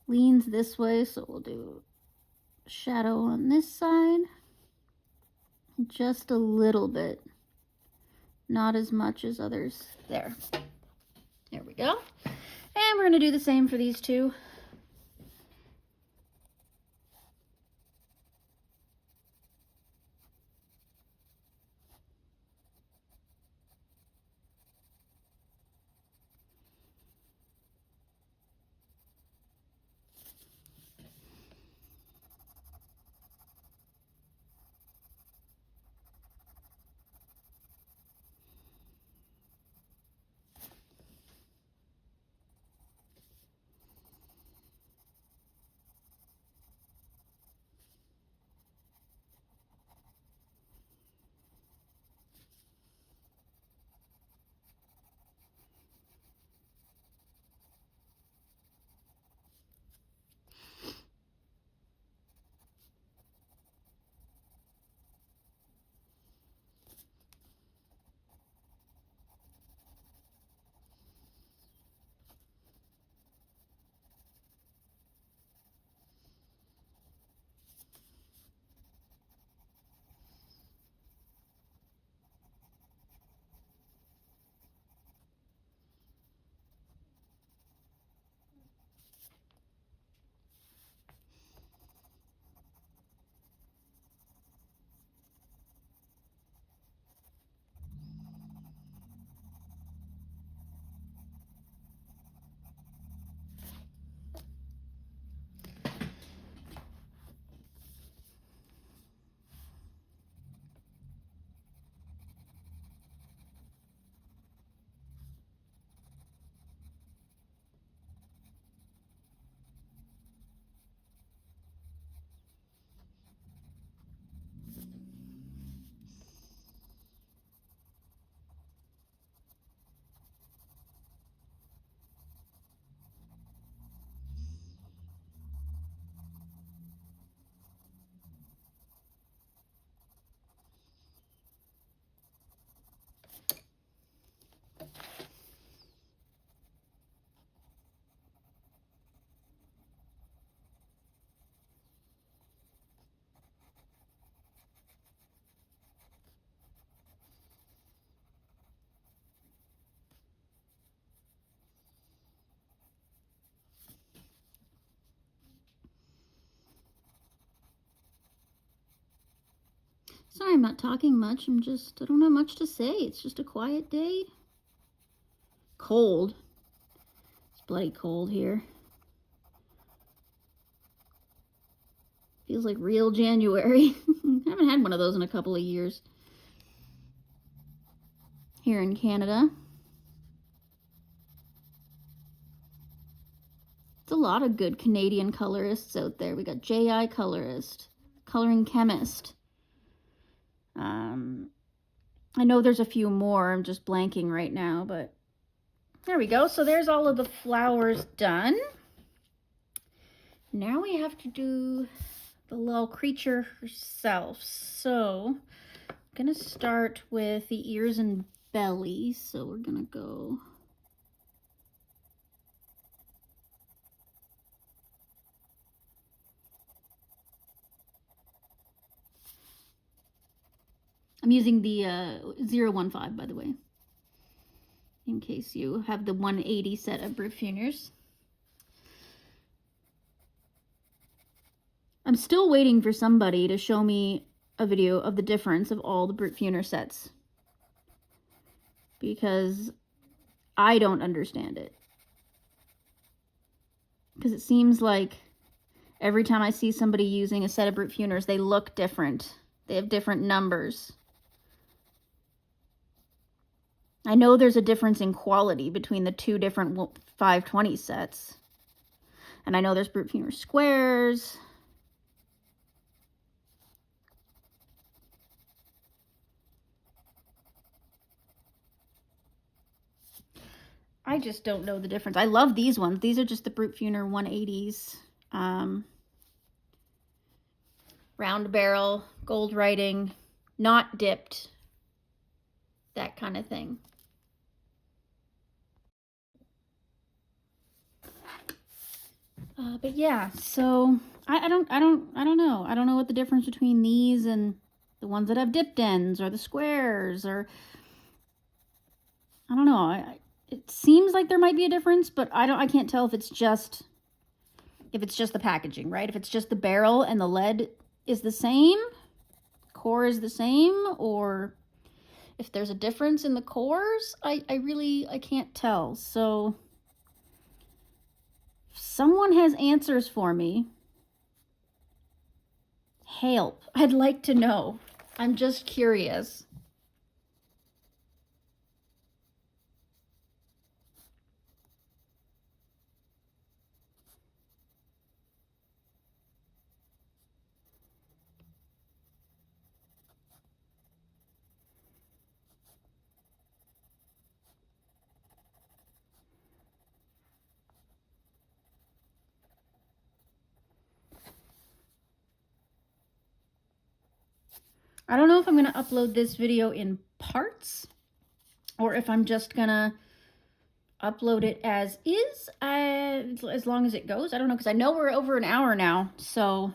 Leans this way, so we'll do shadow on this side. Just a little bit. Not as much as others. There. There we go. And we're gonna do the same for these two. Sorry, I'm not talking much. I don't have much to say. It's just a quiet day. Cold. It's bloody cold here. Feels like real January. I haven't had one of those in a couple of years. Here in Canada. There's a lot of good Canadian colorists out there. We got J.I. Colorist, Coloring Chemist. I know there's a few more. I'm just blanking right now, but There we go. So there's all of the flowers done. Now we have to do the little creature herself. So I'm gonna start with the ears and belly. So we're gonna go I'm using the 015, by the way, in case you have the 180 set of Brute Funers. I'm still waiting for somebody to show me a video of the difference of all the Brute Funer sets, because I don't understand it. Because it seems like every time I see somebody using a set of Brute Funers, they look different. They have different numbers. I know there's a difference in quality between the two different 520 sets. And I know there's Brute Funer squares. I just don't know the difference. I love these ones. These are just the Brute Funer 180s. Round barrel, gold writing, not dipped, that kind of thing. But yeah, so I don't know. I don't know what the difference between these and the ones that have dipped ends or the squares, or I don't know. It seems like there might be a difference, but I can't tell if it's just the packaging, right? If it's just the barrel and the lead is the same, core is the same, or if there's a difference in the cores, I can't tell. So if someone has answers for me, help. I'd like to know. I'm just curious. I don't know if I'm going to upload this video in parts or if I'm just going to upload it as is, as long as it goes. I don't know, because I know we're over an hour now, so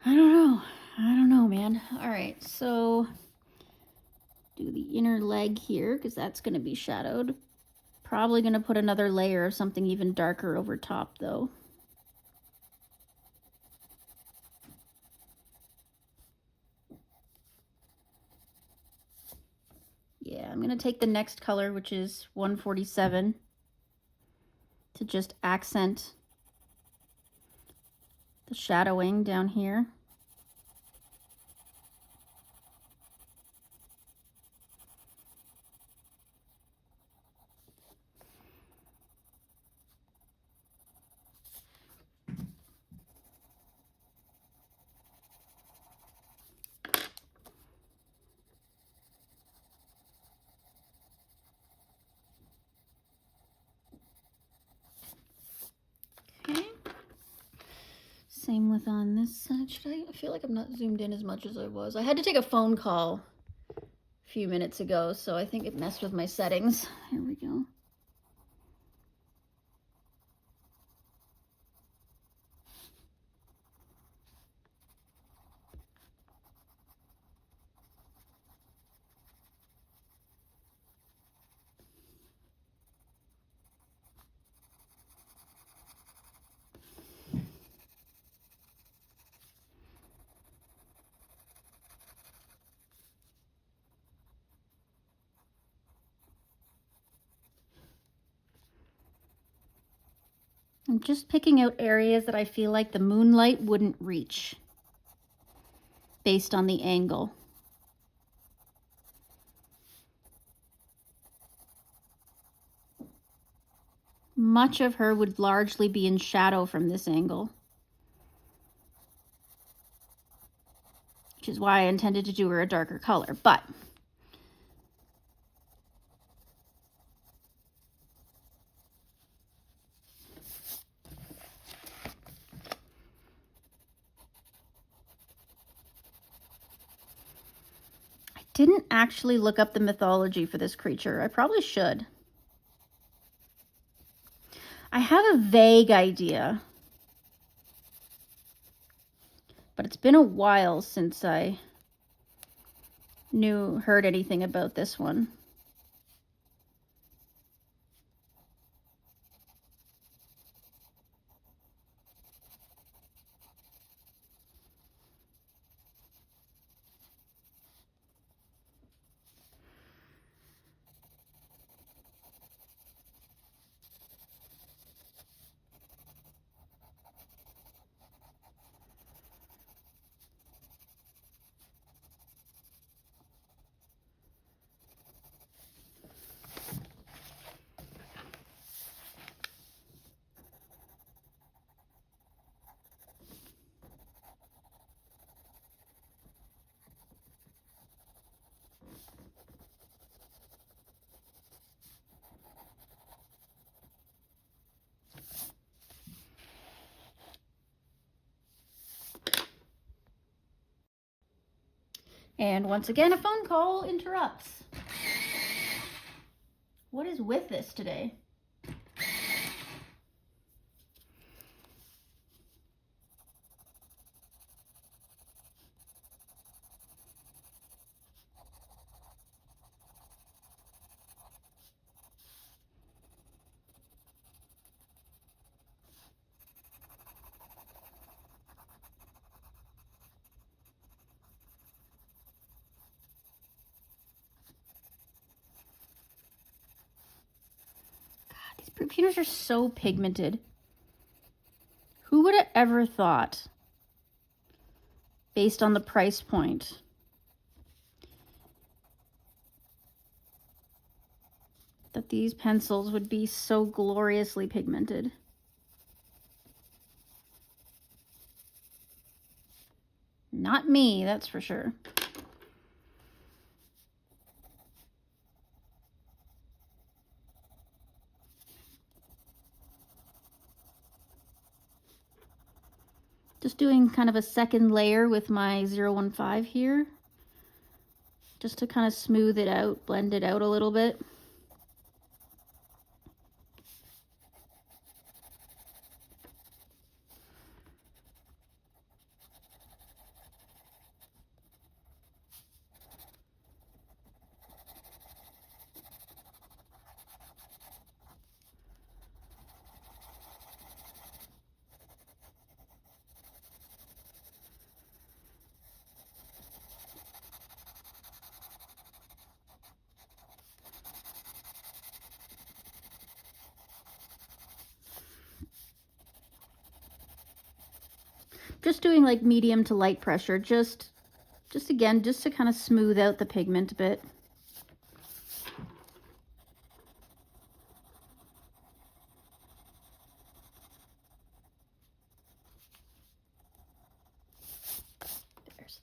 I don't know, man. All right, so do the inner leg here, because that's going to be shadowed. Probably going to put another layer of something even darker over top, though. Yeah, I'm going to take the next color, which is 147, to just accent the shadowing down here. Same with on this side. I feel like I'm not zoomed in as much as I was. I had to take a phone call a few minutes ago, so I think it messed with my settings. Here we go. I'm just picking out areas that I feel like the moonlight wouldn't reach based on the angle. Much of her would largely be in shadow from this angle, which is why I intended to do her a darker color, but didn't actually look up the mythology for this creature. I probably should. I have a vague idea, but it's been a while since I heard anything about this one. And once again, a phone call interrupts. What is with this today? Computers are so pigmented. Who would have ever thought, based on the price point, that these pencils would be so gloriously pigmented? Not me, that's for sure. Just doing kind of a second layer with my 015 here, just to kind of smooth it out, blend it out a little bit. Just doing like medium to light pressure, just again, just to kind of smooth out the pigment a bit.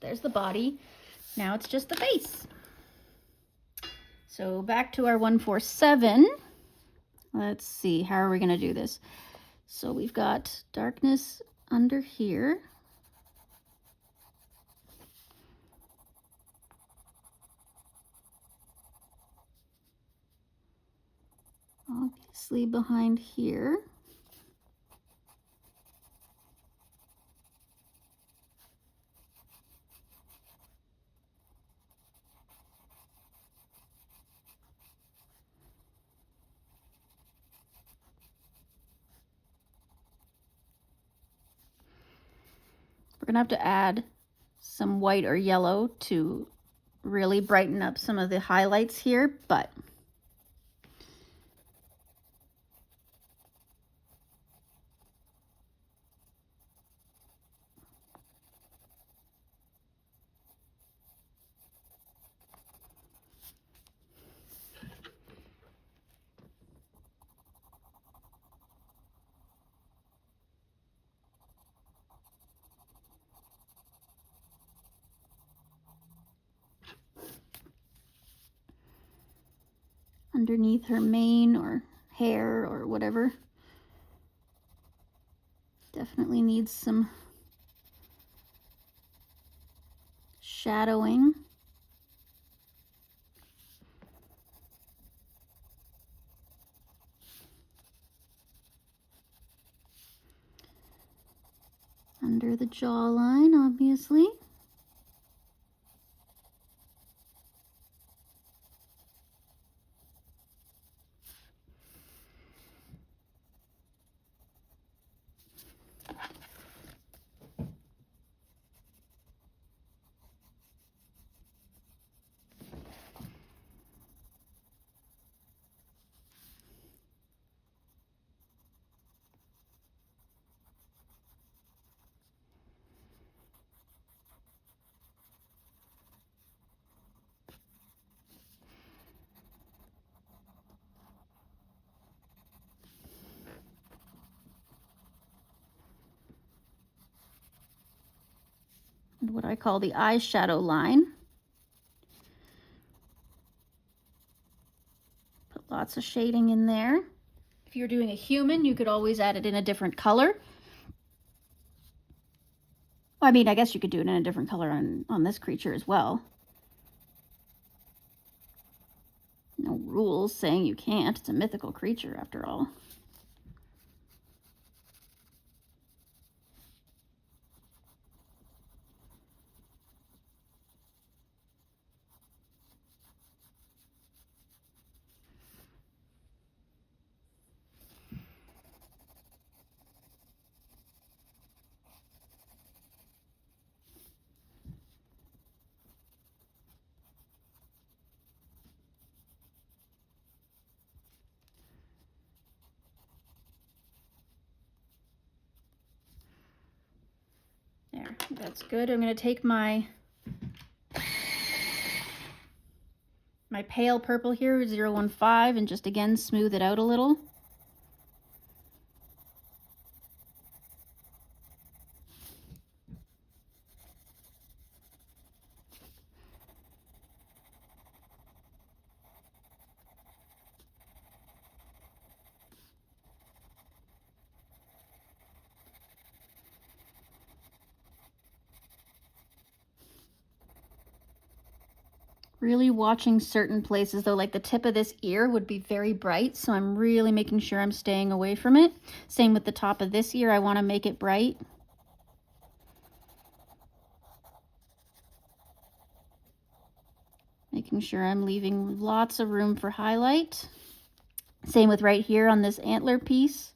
There's the body. Now it's just the face. So back to our 147. Let's see, how are we going to do this? So we've got darkness under here. Obviously behind here. We're gonna have to add some white or yellow to really brighten up some of the highlights here, but underneath her mane or hair or whatever. Definitely needs some shadowing. Under the jawline, obviously. What I call the eyeshadow line. Put lots of shading in there. If you're doing a human, you could always add it in a different color. Well, I mean, I guess you could do it in a different color on this creature as well. No rules saying you can't. It's a mythical creature after all. There, that's good. I'm going to take my pale purple here, 015, and just again smooth it out a little. Really watching certain places though, like the tip of this ear would be very bright, so I'm really making sure I'm staying away from it. Same with the top of this ear, I want to make it bright. Making sure I'm leaving lots of room for highlight. Same with right here on this antler piece.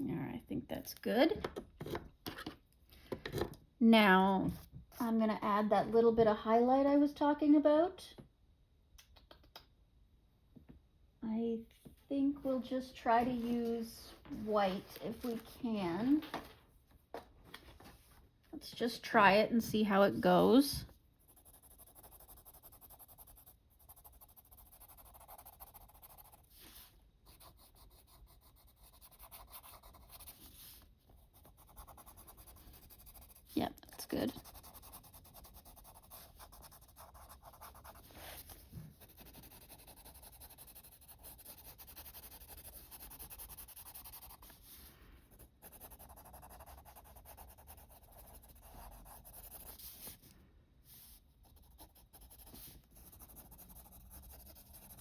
All right, I think that's good. Now, I'm going to add that little bit of highlight I was talking about. I think we'll just try to use white if we can. Let's just try it and see how it goes. Yep, that's good.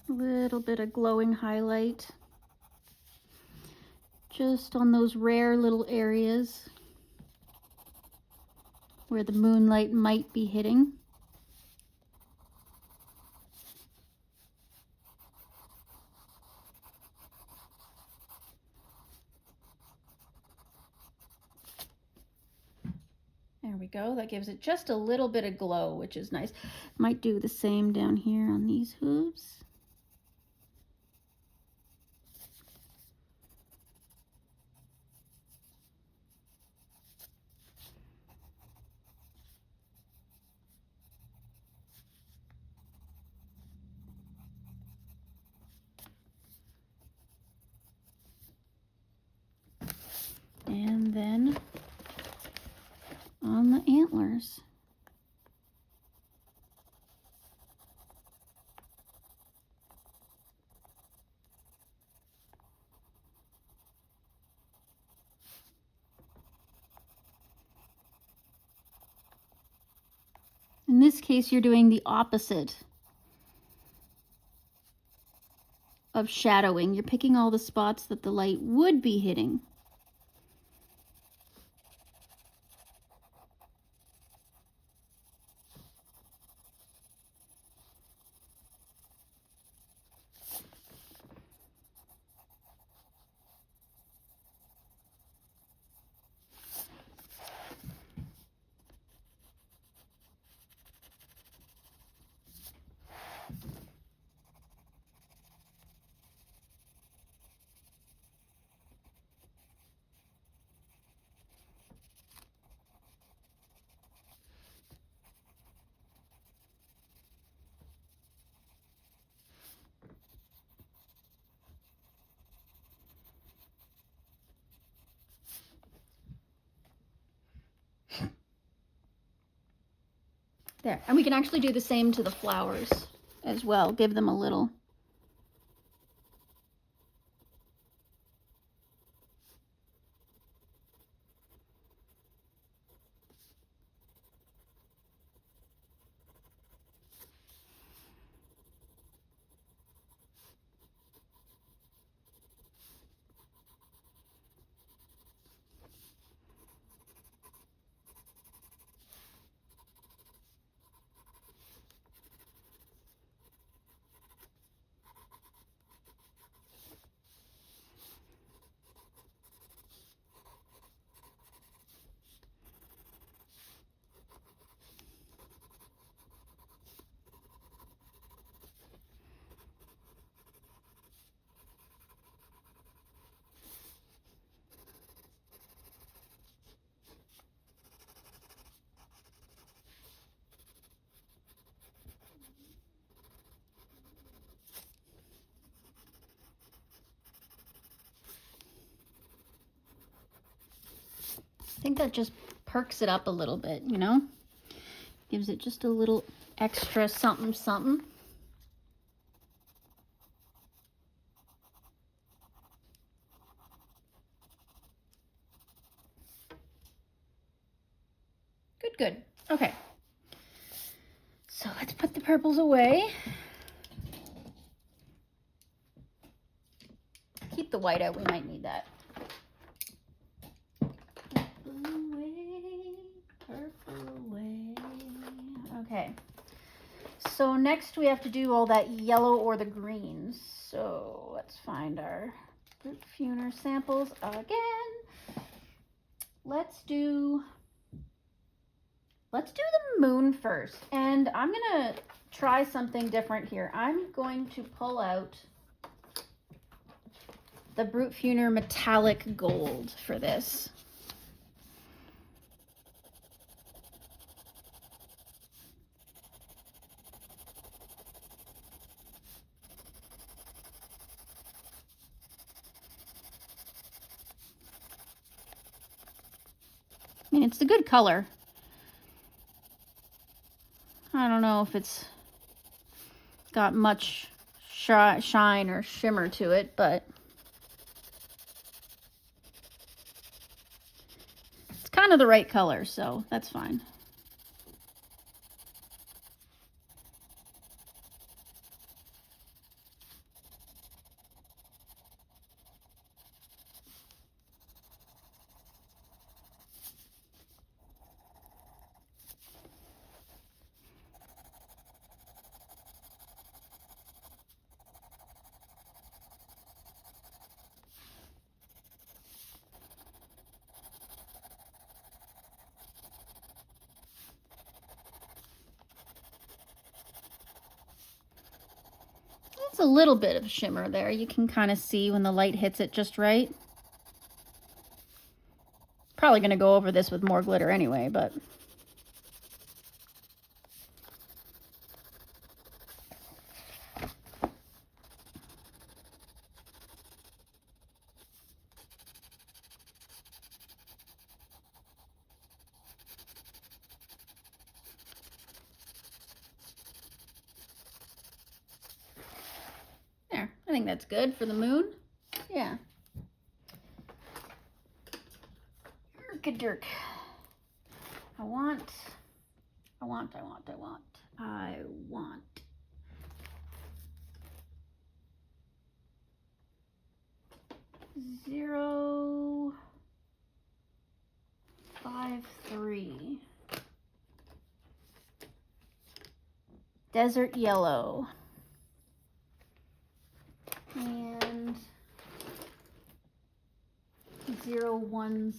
A little bit of glowing highlight just on those rare little areas where the moonlight might be hitting. There we go. That gives it just a little bit of glow, which is nice. Might do the same down here on these hooves. And then on the antlers. In this case, you're doing the opposite of shadowing. You're picking all the spots that the light would be hitting. There, and we can actually do the same to the flowers as well. Give them a little. I think that just perks it up a little bit, you know? Gives it just a little extra something something. Good, good. Okay. So let's put the purples away. Keep the white out, we might need that. Purple away. Okay. So next we have to do all that yellow or the greens. So let's find our Brute Funer samples again. Let's do the moon first. And I'm gonna try something different here. I'm going to pull out the Brute Funer metallic gold for this. I mean, it's a good color. I don't know if it's got much shine or shimmer to it, but it's kind of the right color, so that's fine. It's a little bit of shimmer there. You can kind of see when the light hits it just right. Probably going to go over this with more glitter anyway, but there. I think that's good for the moon. Yeah. Dirk. I I want 053 desert yellow and 016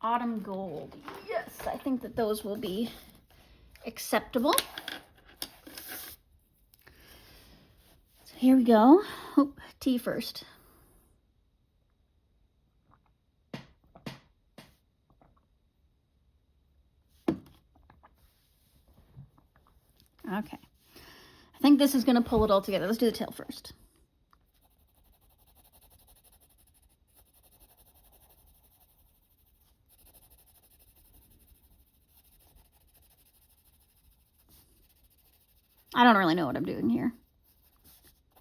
autumn gold. Yes, I think that those will be acceptable. So here we go. Oh, tea first. Okay. I think this is going to pull it all together. Let's do the tail first. I don't really know what I'm doing here.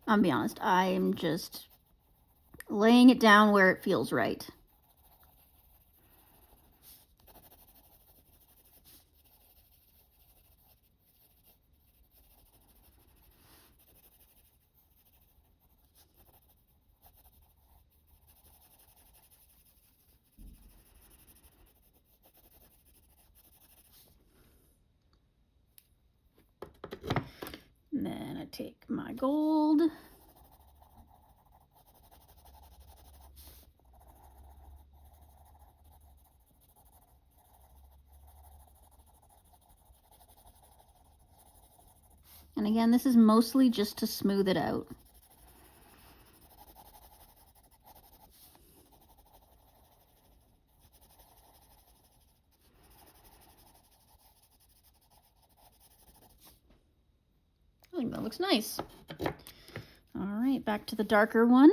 I'll be honest. I'm just laying it down where it feels right. And then I take my gold. And again, this is mostly just to smooth it out. I think that looks nice. All right, back to the darker one.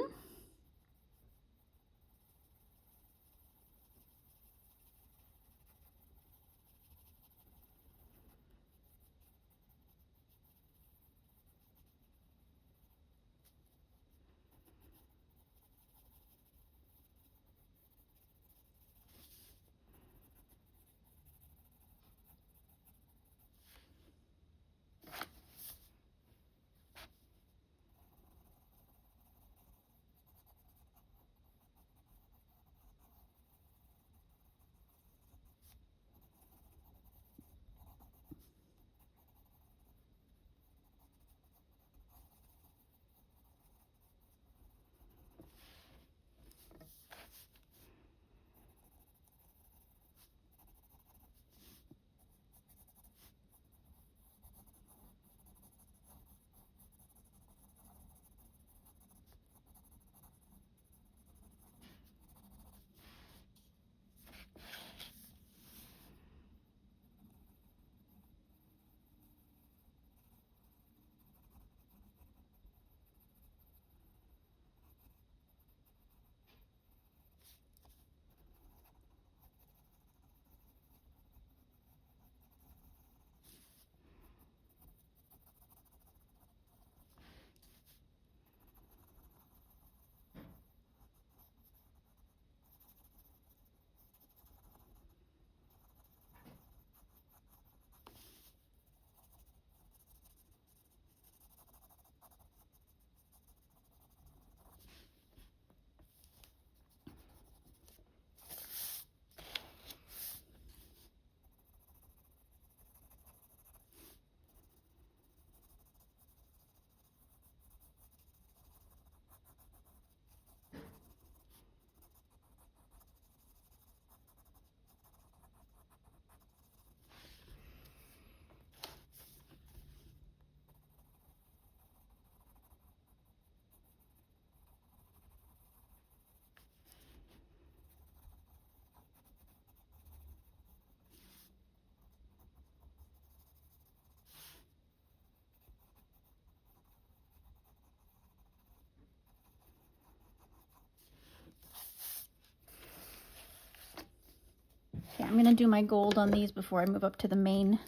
Okay, I'm gonna do my gold on these before I move up to the main.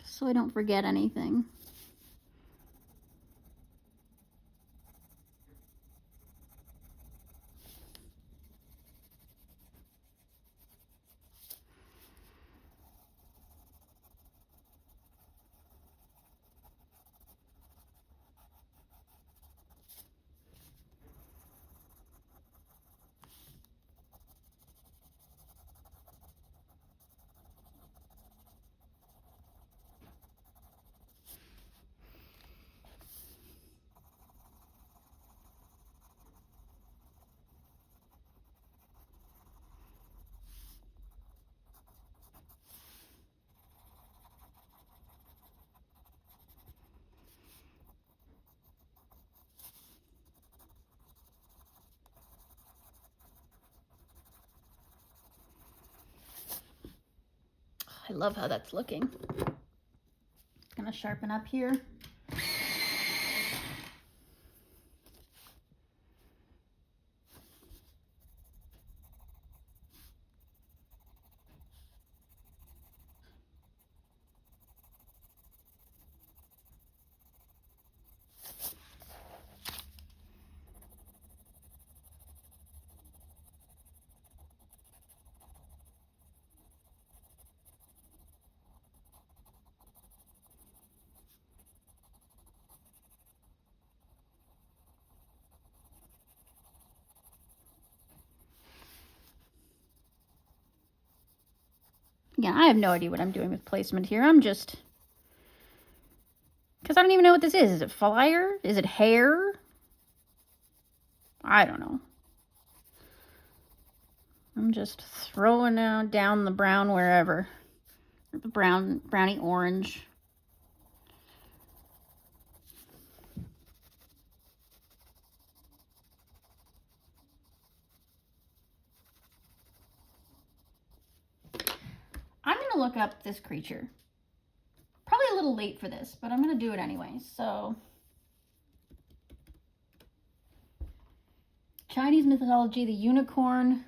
So I don't forget anything. I love how that's looking. It's gonna sharpen up here. Yeah, I have no idea what I'm doing with placement here. I'm just... because I don't even know what this is. Is it fire? Is it hair? I don't know. I'm just throwing down the brown wherever. The browny orange. I'm going to look up this creature. Probably a little late for this, but I'm going to do it anyway. So, Chinese mythology, the unicorn.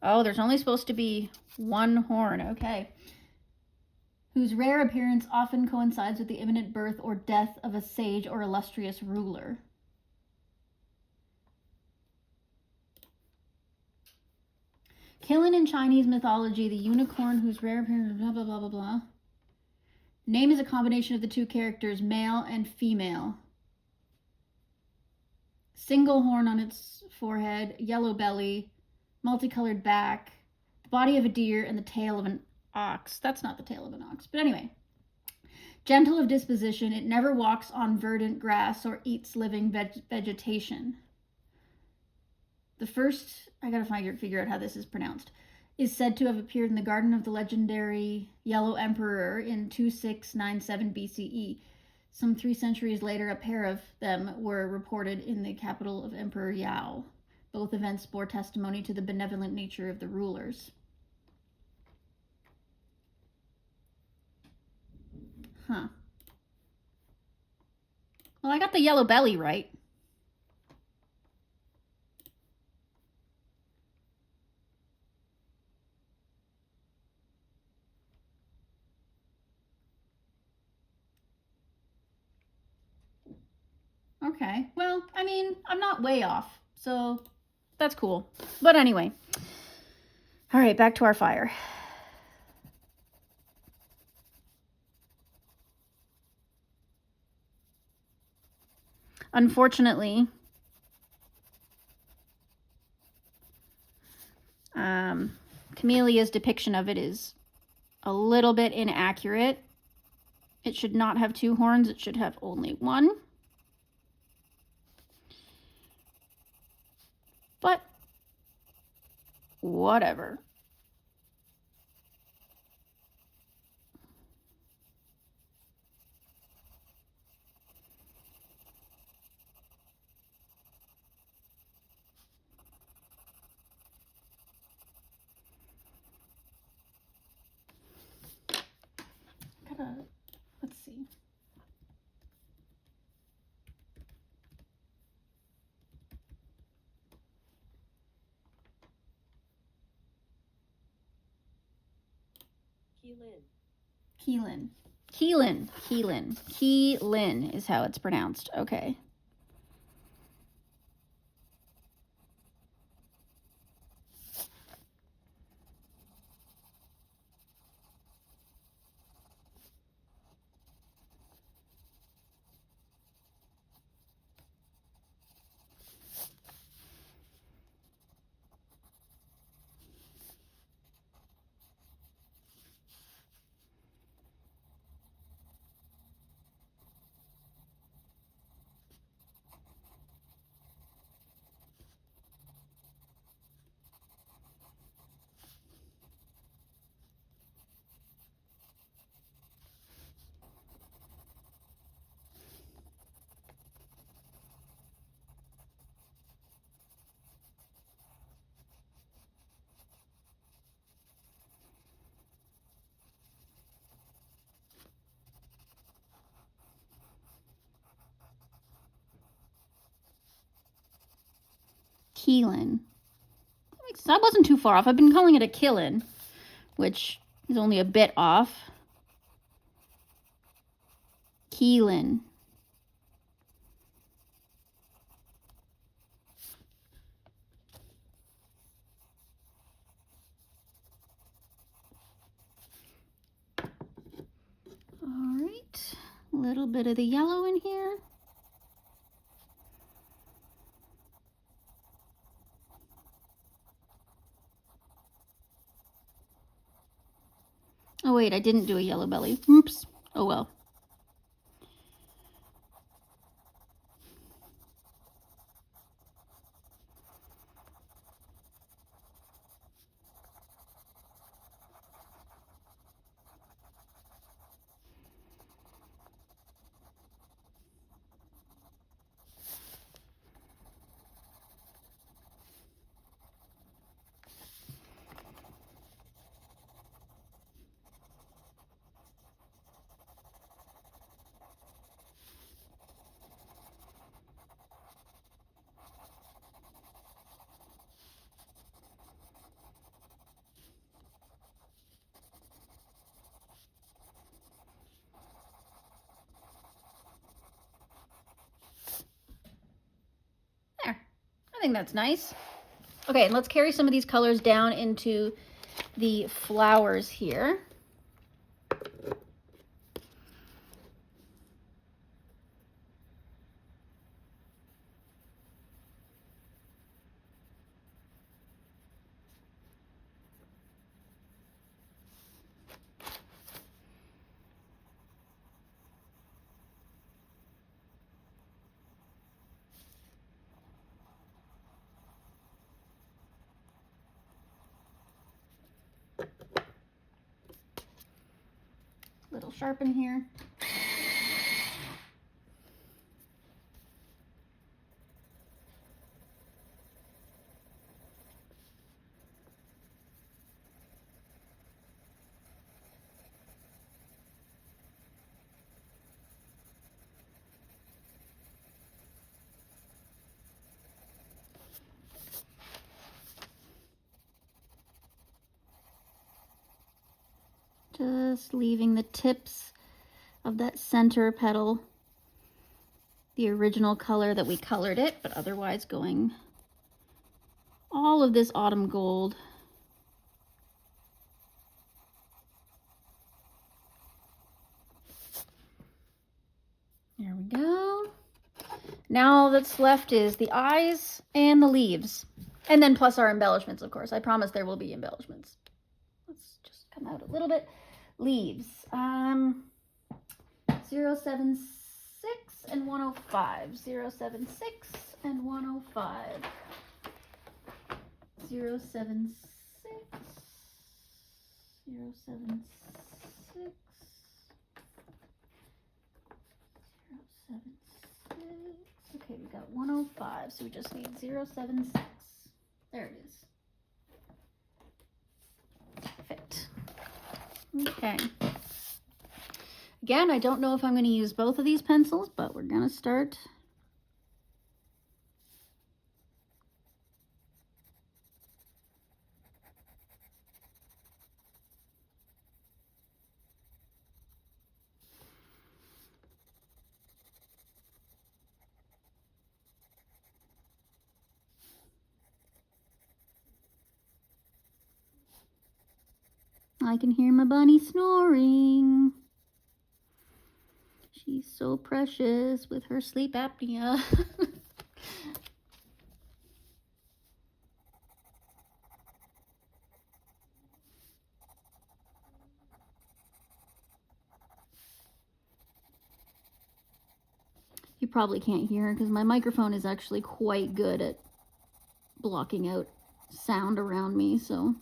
Oh, there's only supposed to be one horn. Okay. Whose rare appearance often coincides with the imminent birth or death of a sage or illustrious ruler. Killen in Chinese mythology, the unicorn whose rare appearance, blah, blah, blah, blah, blah. Name is a combination of the two characters, male and female. Single horn on its forehead, yellow belly, multicolored back, the body of a deer, and the tail of an ox. That's not the tail of an ox, but anyway. Gentle of disposition, it never walks on verdant grass or eats living vegetation. The first, I gotta figure out how this is pronounced, is said to have appeared in the garden of the legendary Yellow Emperor in 2697 BCE. Some 3 centuries later, a pair of them were reported in the capital of Emperor Yao. Both events bore testimony to the benevolent nature of the rulers. Huh. Well, I got the yellow belly right. Okay, well, I mean, I'm not way off, so that's cool. But anyway, all right, back to our fire. Unfortunately, Kameliya's depiction of it is a little bit inaccurate. It should not have 2 horns, it should have only 1. But whatever. Let's see. Keelin is how it's pronounced. Okay. Keelan. I wasn't too far off. I've been calling it a Killin, which is only a bit off. Keelan. All right, a little bit of the yellow in here. Oh wait, I didn't do a yellow belly. Oops. Oh well. There. I think that's nice. Okay, and let's carry some of these colors down into the flowers here. Little sharpen here. Just leaving the tips of that center petal the original color that we colored it, but otherwise going all of this autumn gold. There we go. Now all that's left is the eyes and the leaves. And then plus our embellishments, of course. I promise there will be embellishments. Let's just come out a little bit. Leaves. 076 and 105. 076 and 105. 076. 076. 076. Okay, we got 105, so we just need 076. There it is. Perfect. Okay. Again, I don't know if I'm going to use both of these pencils, but we're going to start. I can hear my bunny snoring. She's so precious with her sleep apnea. You probably can't hear her because my microphone is actually quite good at blocking out sound around me, so.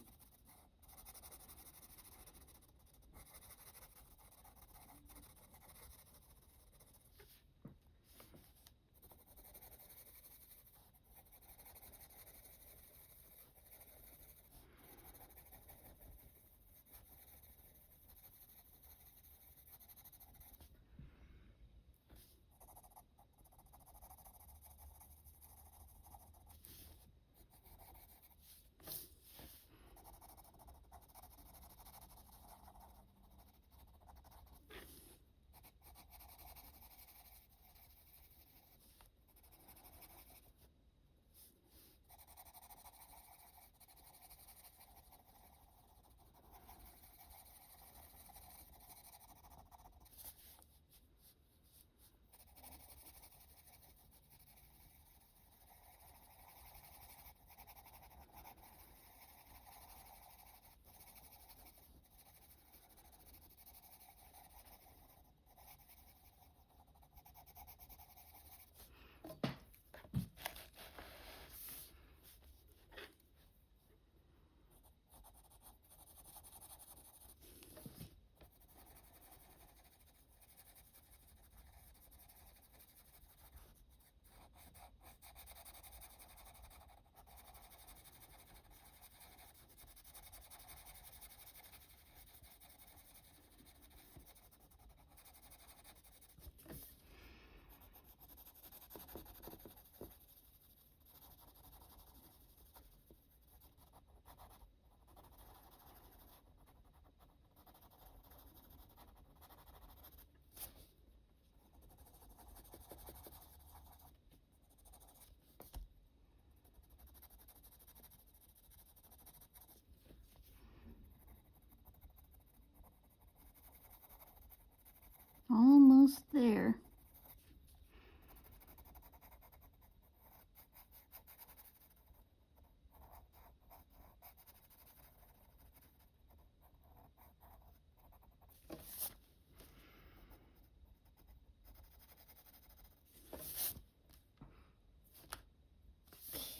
almost there.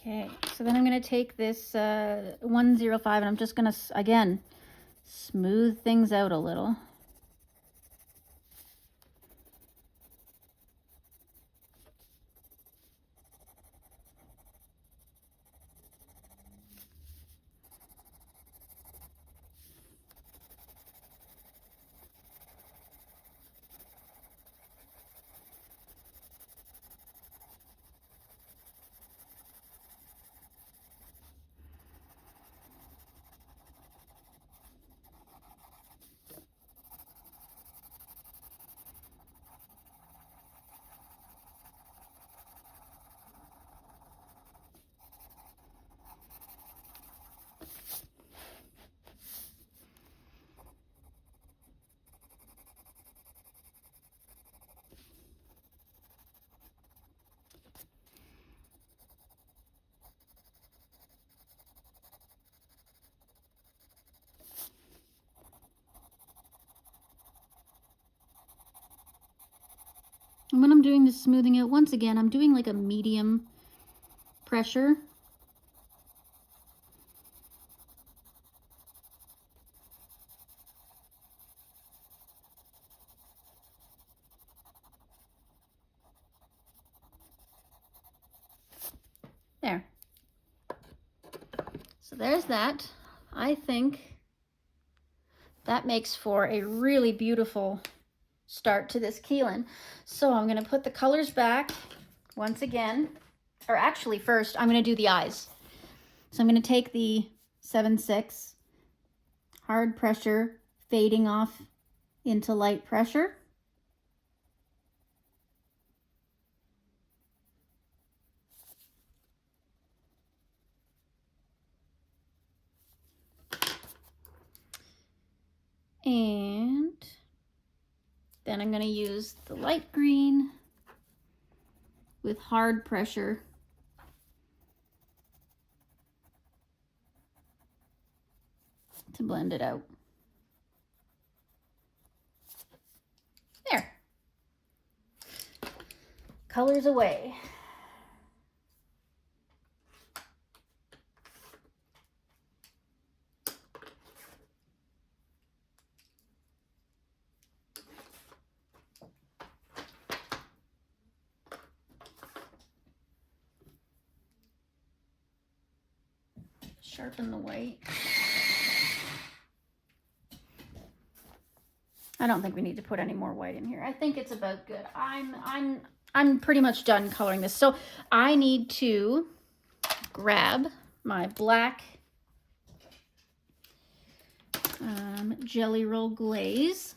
Okay, so then I'm going to take this 105 and I'm just going to, again, smooth things out a little. And when I'm doing this smoothing out, once again, I'm doing like a medium pressure. There. So there's that. I think that makes for a really beautiful start to this Keelan. So I'm going to put the colors back once again, or actually first I'm going to do the eyes. So I'm going to take the 7/6 hard pressure fading off into light pressure. And then I'm going to use the light green with hard pressure to blend it out. There. Colors away. Sharpen the white. I don't think we need to put any more white in here. I think it's about good. I'm pretty much done coloring this. So I need to grab my black Jelly Roll Glaze.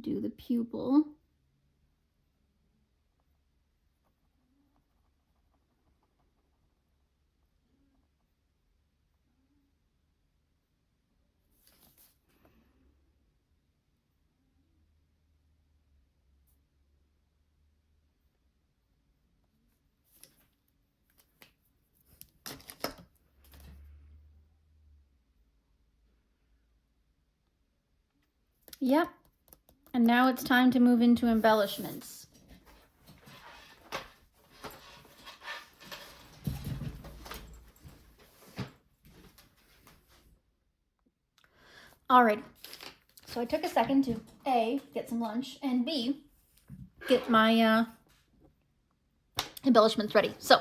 Do the pupil. Yep. And now it's time to move into embellishments. All right. So I took a second to A, get some lunch, and B, get my embellishments ready. So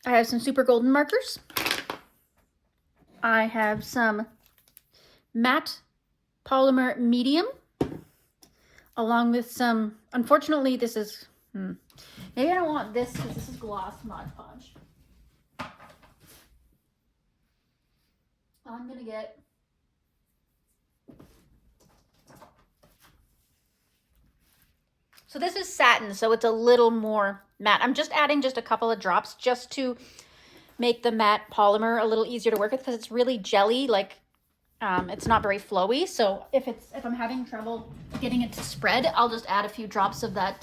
I have some super golden markers. I have some matte polymer medium, along with some, unfortunately this is, maybe I don't want this because this is gloss Mod Podge. I'm gonna get so this is satin, so it's a little more matte. I'm just adding just a couple of drops just to make the matte polymer a little easier to work with because it's really jelly, like it's not very flowy. So if I'm having trouble getting it to spread, I'll just add a few drops of that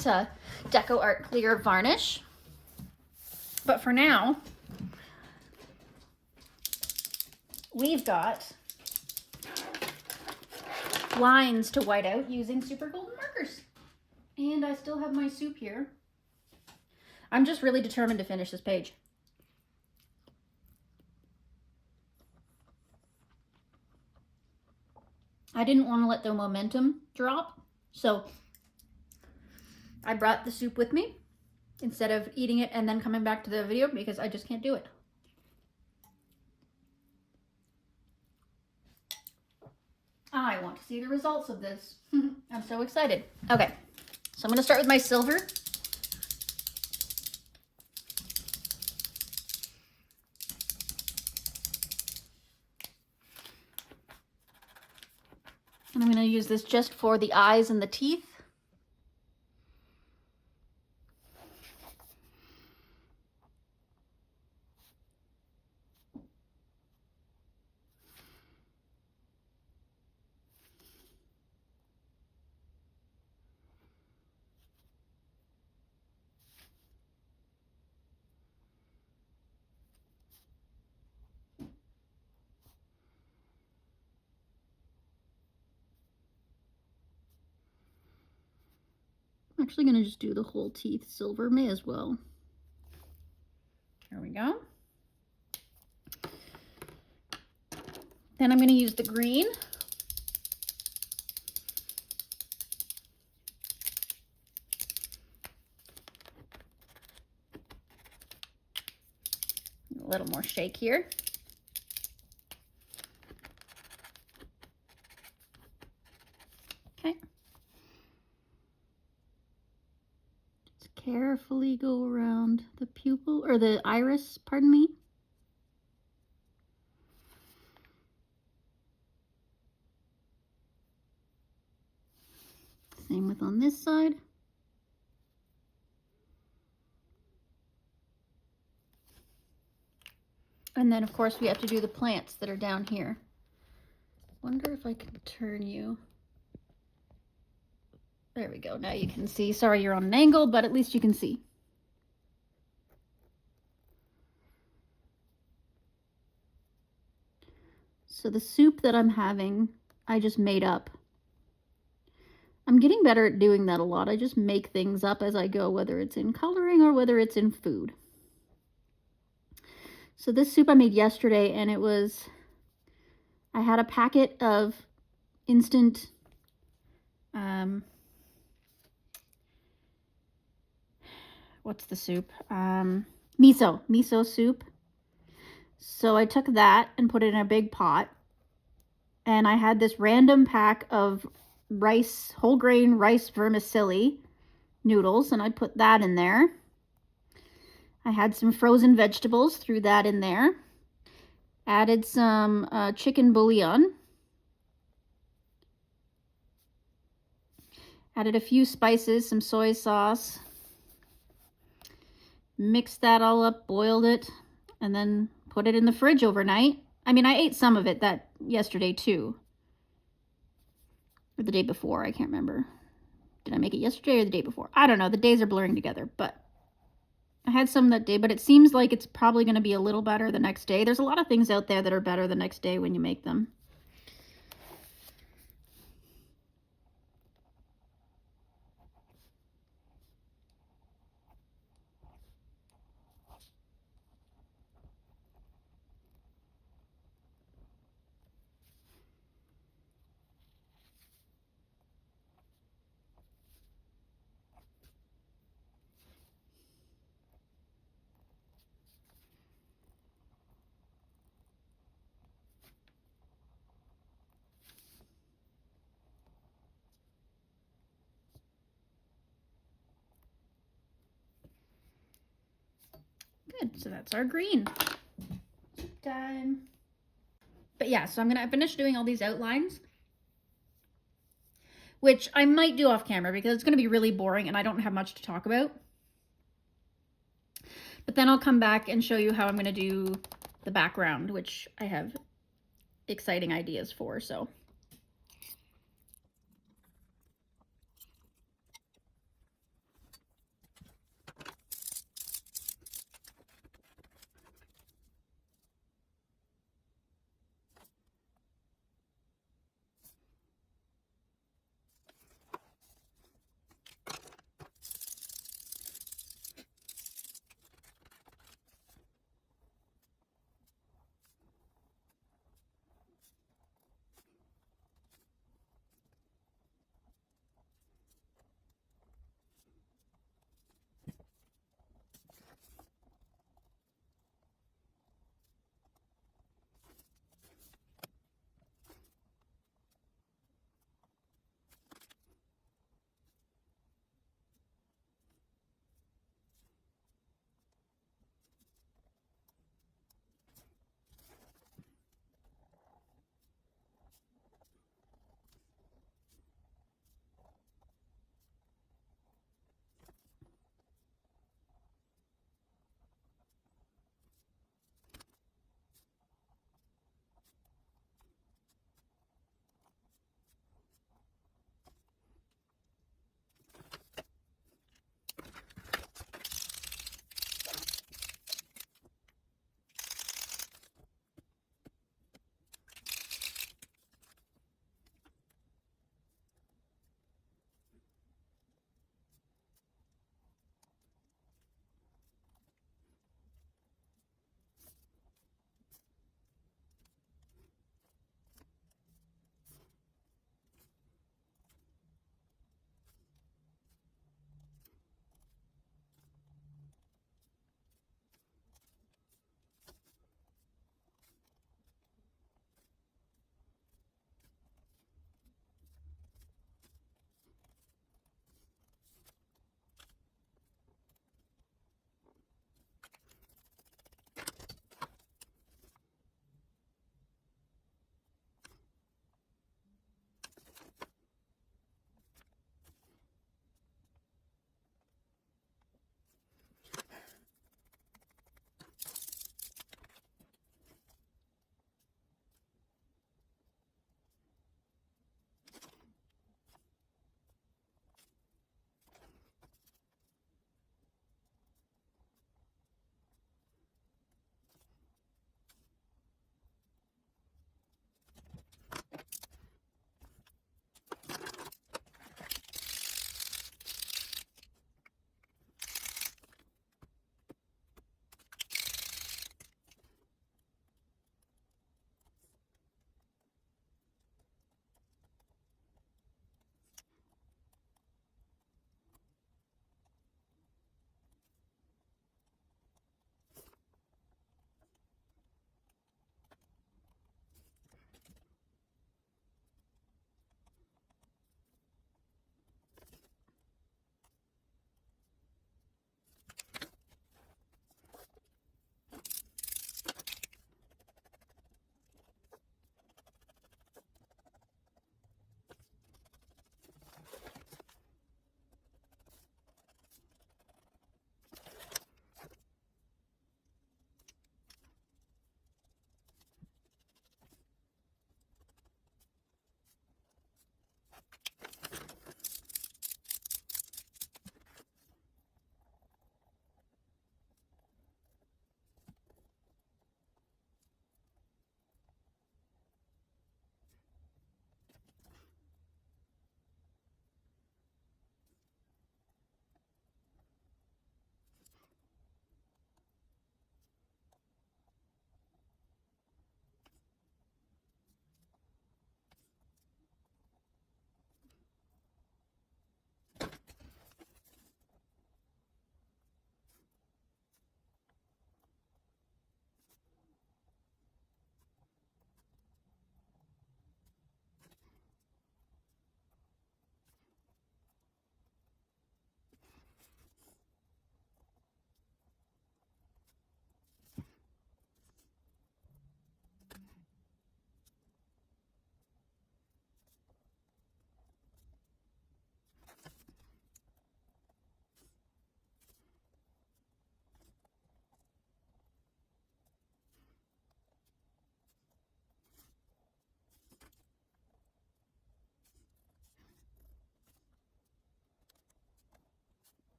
Deco Art Clear varnish. But for now, we've got lines to white out using Super Golden markers. And I still have my soup here. I'm just really determined to finish this page. I didn't want to let the momentum drop, so I brought the soup with me instead of eating it and then coming back to the video because I just can't do it. I want to see the results of this. I'm so excited. Okay, so I'm going to start with my silver. And I'm going to use this just for the eyes and the teeth. I'm actually going to just do the whole teeth silver, may as well. There we go. Then I'm going to use the green. A little more shake here. Okay. Just carefully go around the pupil, or the iris, pardon me. Same with on this side. And then, of course, we have to do the plants that are down here. Wonder if I can turn you. There we go. Now you can see. Sorry you're on an angle, but at least you can see. So the soup that I'm having, I just made up. I'm getting better at doing that a lot. I just make things up as I go, whether it's in coloring or whether it's in food. So this soup I made yesterday, and it was, I had a packet of instant, what's the soup? Miso soup. So I took that and put it in a big pot, and I had this random pack of rice, whole grain rice vermicelli noodles, and I put that in there. I had some frozen vegetables, threw that in there. Added some chicken bouillon. Added a few spices, some soy sauce. Mixed that all up, boiled it, and then put it in the fridge overnight. I mean, I ate some of it that yesterday too. Or the day before, I can't remember. Did I make it yesterday or the day before? I don't know, the days are blurring together, but I had some that day, but it seems like it's probably going to be a little better the next day. There's a lot of things out there that are better the next day when you make them. Good, so that's our green. Time. But yeah, so I'm gonna finish doing all these outlines, which I might do off camera because it's gonna be really boring and I don't have much to talk about. But then I'll come back and show you how I'm going to do the background, which I have exciting ideas for, so.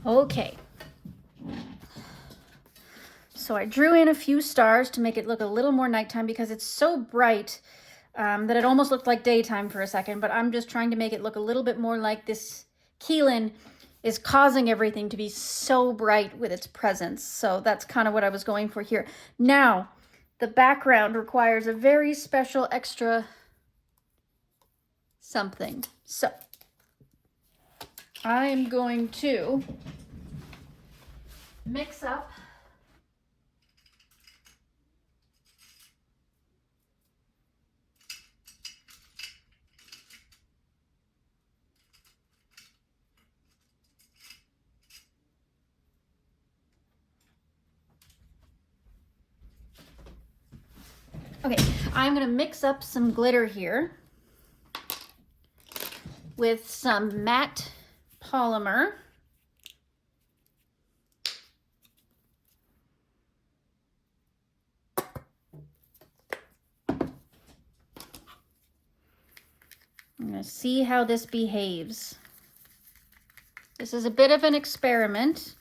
Okay. So I drew in a few stars to make it look a little more nighttime because it's so bright that it almost looked like daytime for a second, but I'm just trying to make it look a little bit more like this Keelan is causing everything to be so bright with its presence. So that's kind of what I was going for here. Now, the background requires a very special extra something. So I'm going to mix up I'm going to mix up some glitter here with some matte polymer. I'm going to see how this behaves. This is a bit of an experiment.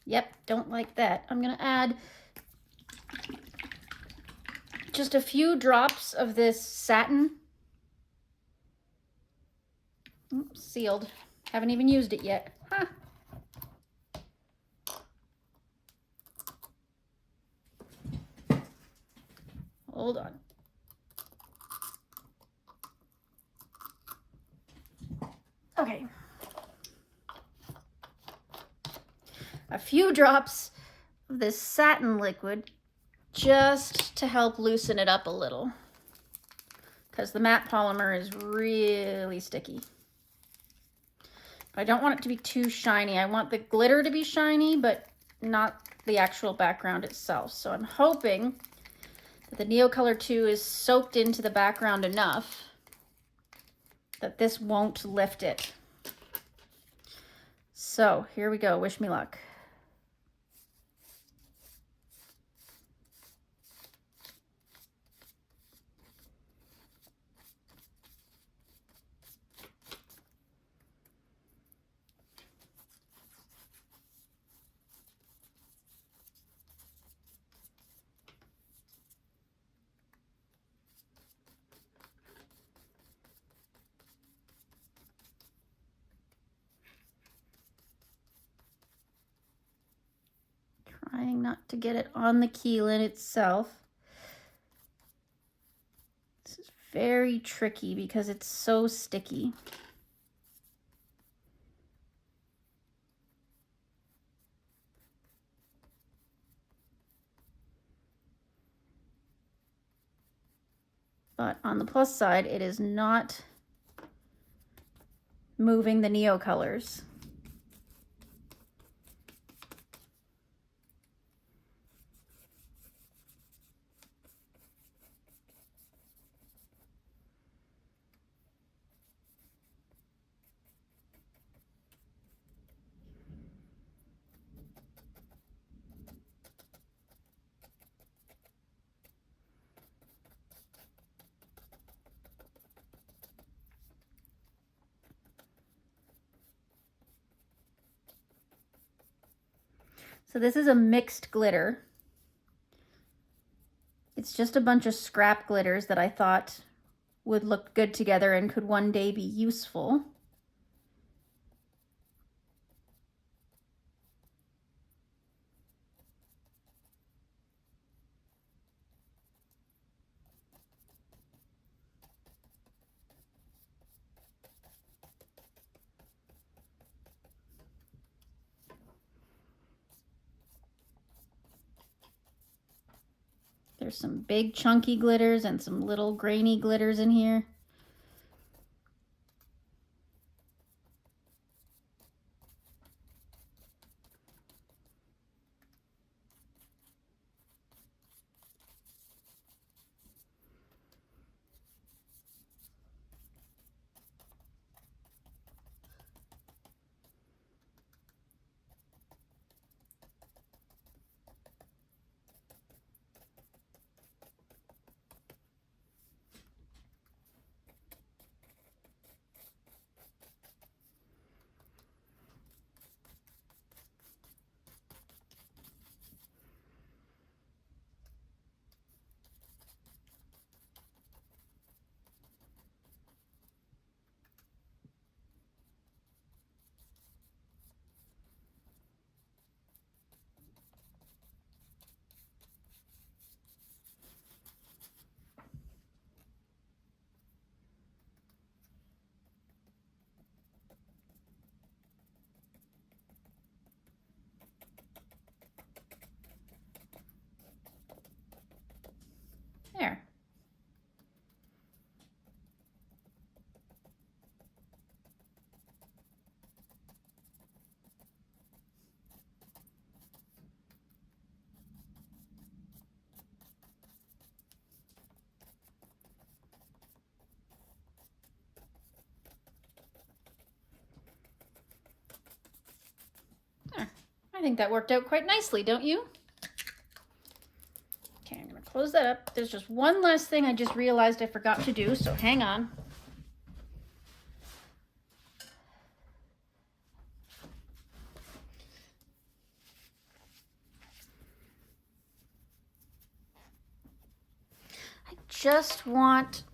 Yep, don't like that. I'm going to add just a few drops of this satin. Oops, sealed. Haven't even used it yet. Huh. Hold on. Okay. A few drops of this satin liquid just to help loosen it up a little, because the matte polymer is really sticky. I don't want it to be too shiny. I want the glitter to be shiny, but not the actual background itself. So I'm hoping that the Neocolor 2 is soaked into the background enough that this won't lift it. So here we go. Wish me luck. Trying not to get it on the Keelan itself. This is very tricky because it's so sticky. But on the plus side, it is not moving the Neocolors. So this is a mixed glitter. It's just a bunch of scrap glitters that I thought would look good together and could one day be useful. There's some big chunky glitters and some little grainy glitters in here. I think that worked out quite nicely, don't you? Okay, I'm gonna close that up. There's just one last thing I just realized I forgot to do, so hang on. I just want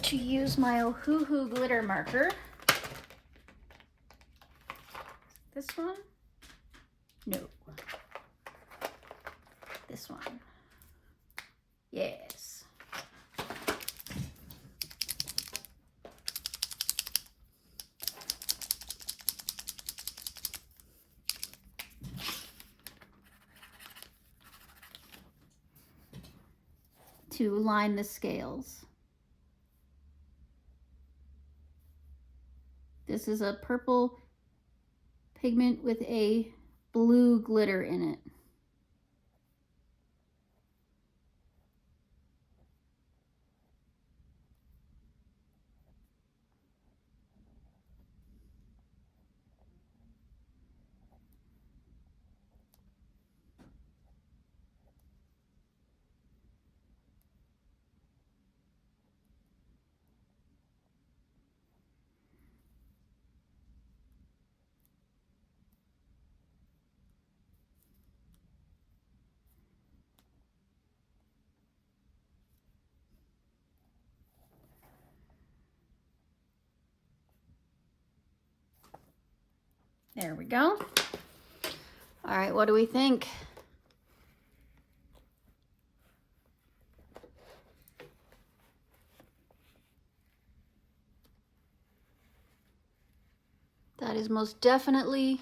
to use my Ohuhu glitter marker. This one? No. This one. Yes. To line the scales. This is a purple pigment with a blue glitter in it. There we go. All right, what do we think? That is most definitely...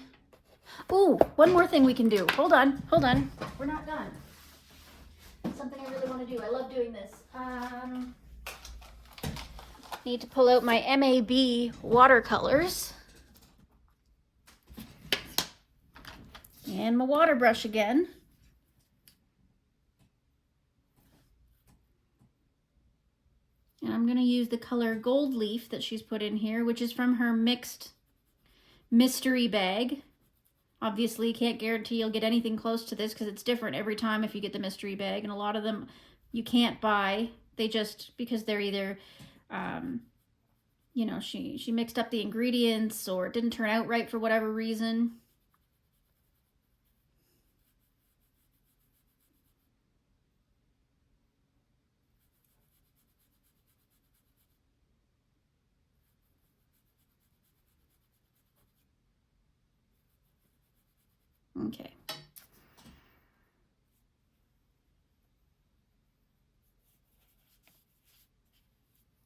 Ooh, one more thing we can do. Hold on, hold on. We're not done. Something I really want to do. I love doing this. Need to pull out my MAB watercolors. And my water brush again. And I'm going to use the color Gold Leaf that she's put in here, which is from her mixed mystery bag. Obviously, can't guarantee you'll get anything close to this because it's different every time if you get the mystery bag. And a lot of them you can't buy. They just, because they're either, you know, she mixed up the ingredients or it didn't turn out right for whatever reason. Okay.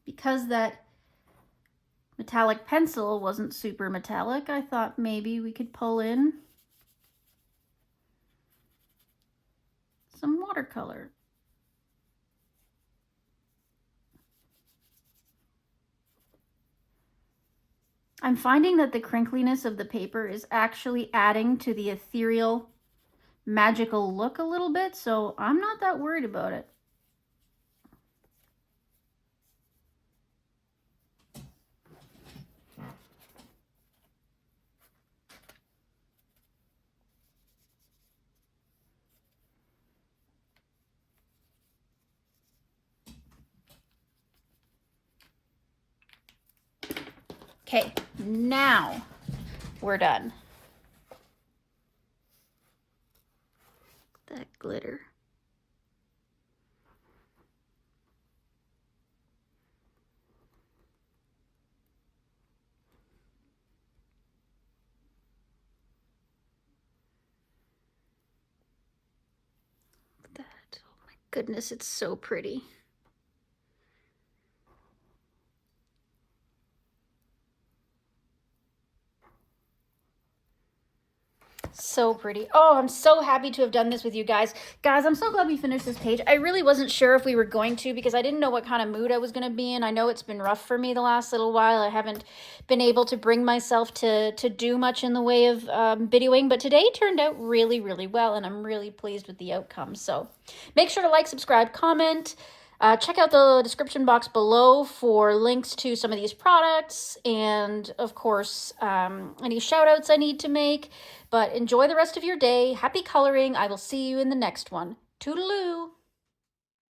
Because that metallic pencil wasn't super metallic, I thought maybe we could pull in some watercolor. I'm finding that the crinkliness of the paper is actually adding to the ethereal, magical look a little bit, so I'm not that worried about it. Okay, now we're done. That glitter. That, oh my goodness, it's so pretty. So pretty. Oh, I'm so happy to have done this with you guys. Guys, I'm so glad we finished this page. I really wasn't sure if we were going to because I didn't know what kind of mood I was going to be in. I know it's been rough for me the last little while. I haven't been able to bring myself to do much in the way of videoing, but today turned out really, really well, and I'm really pleased with the outcome. So make sure to like, subscribe, comment. Check out the description box below for links to some of these products and, of course, any shout outs I need to make. But enjoy the rest of your day. Happy coloring. I will see you in the next one. Toodaloo!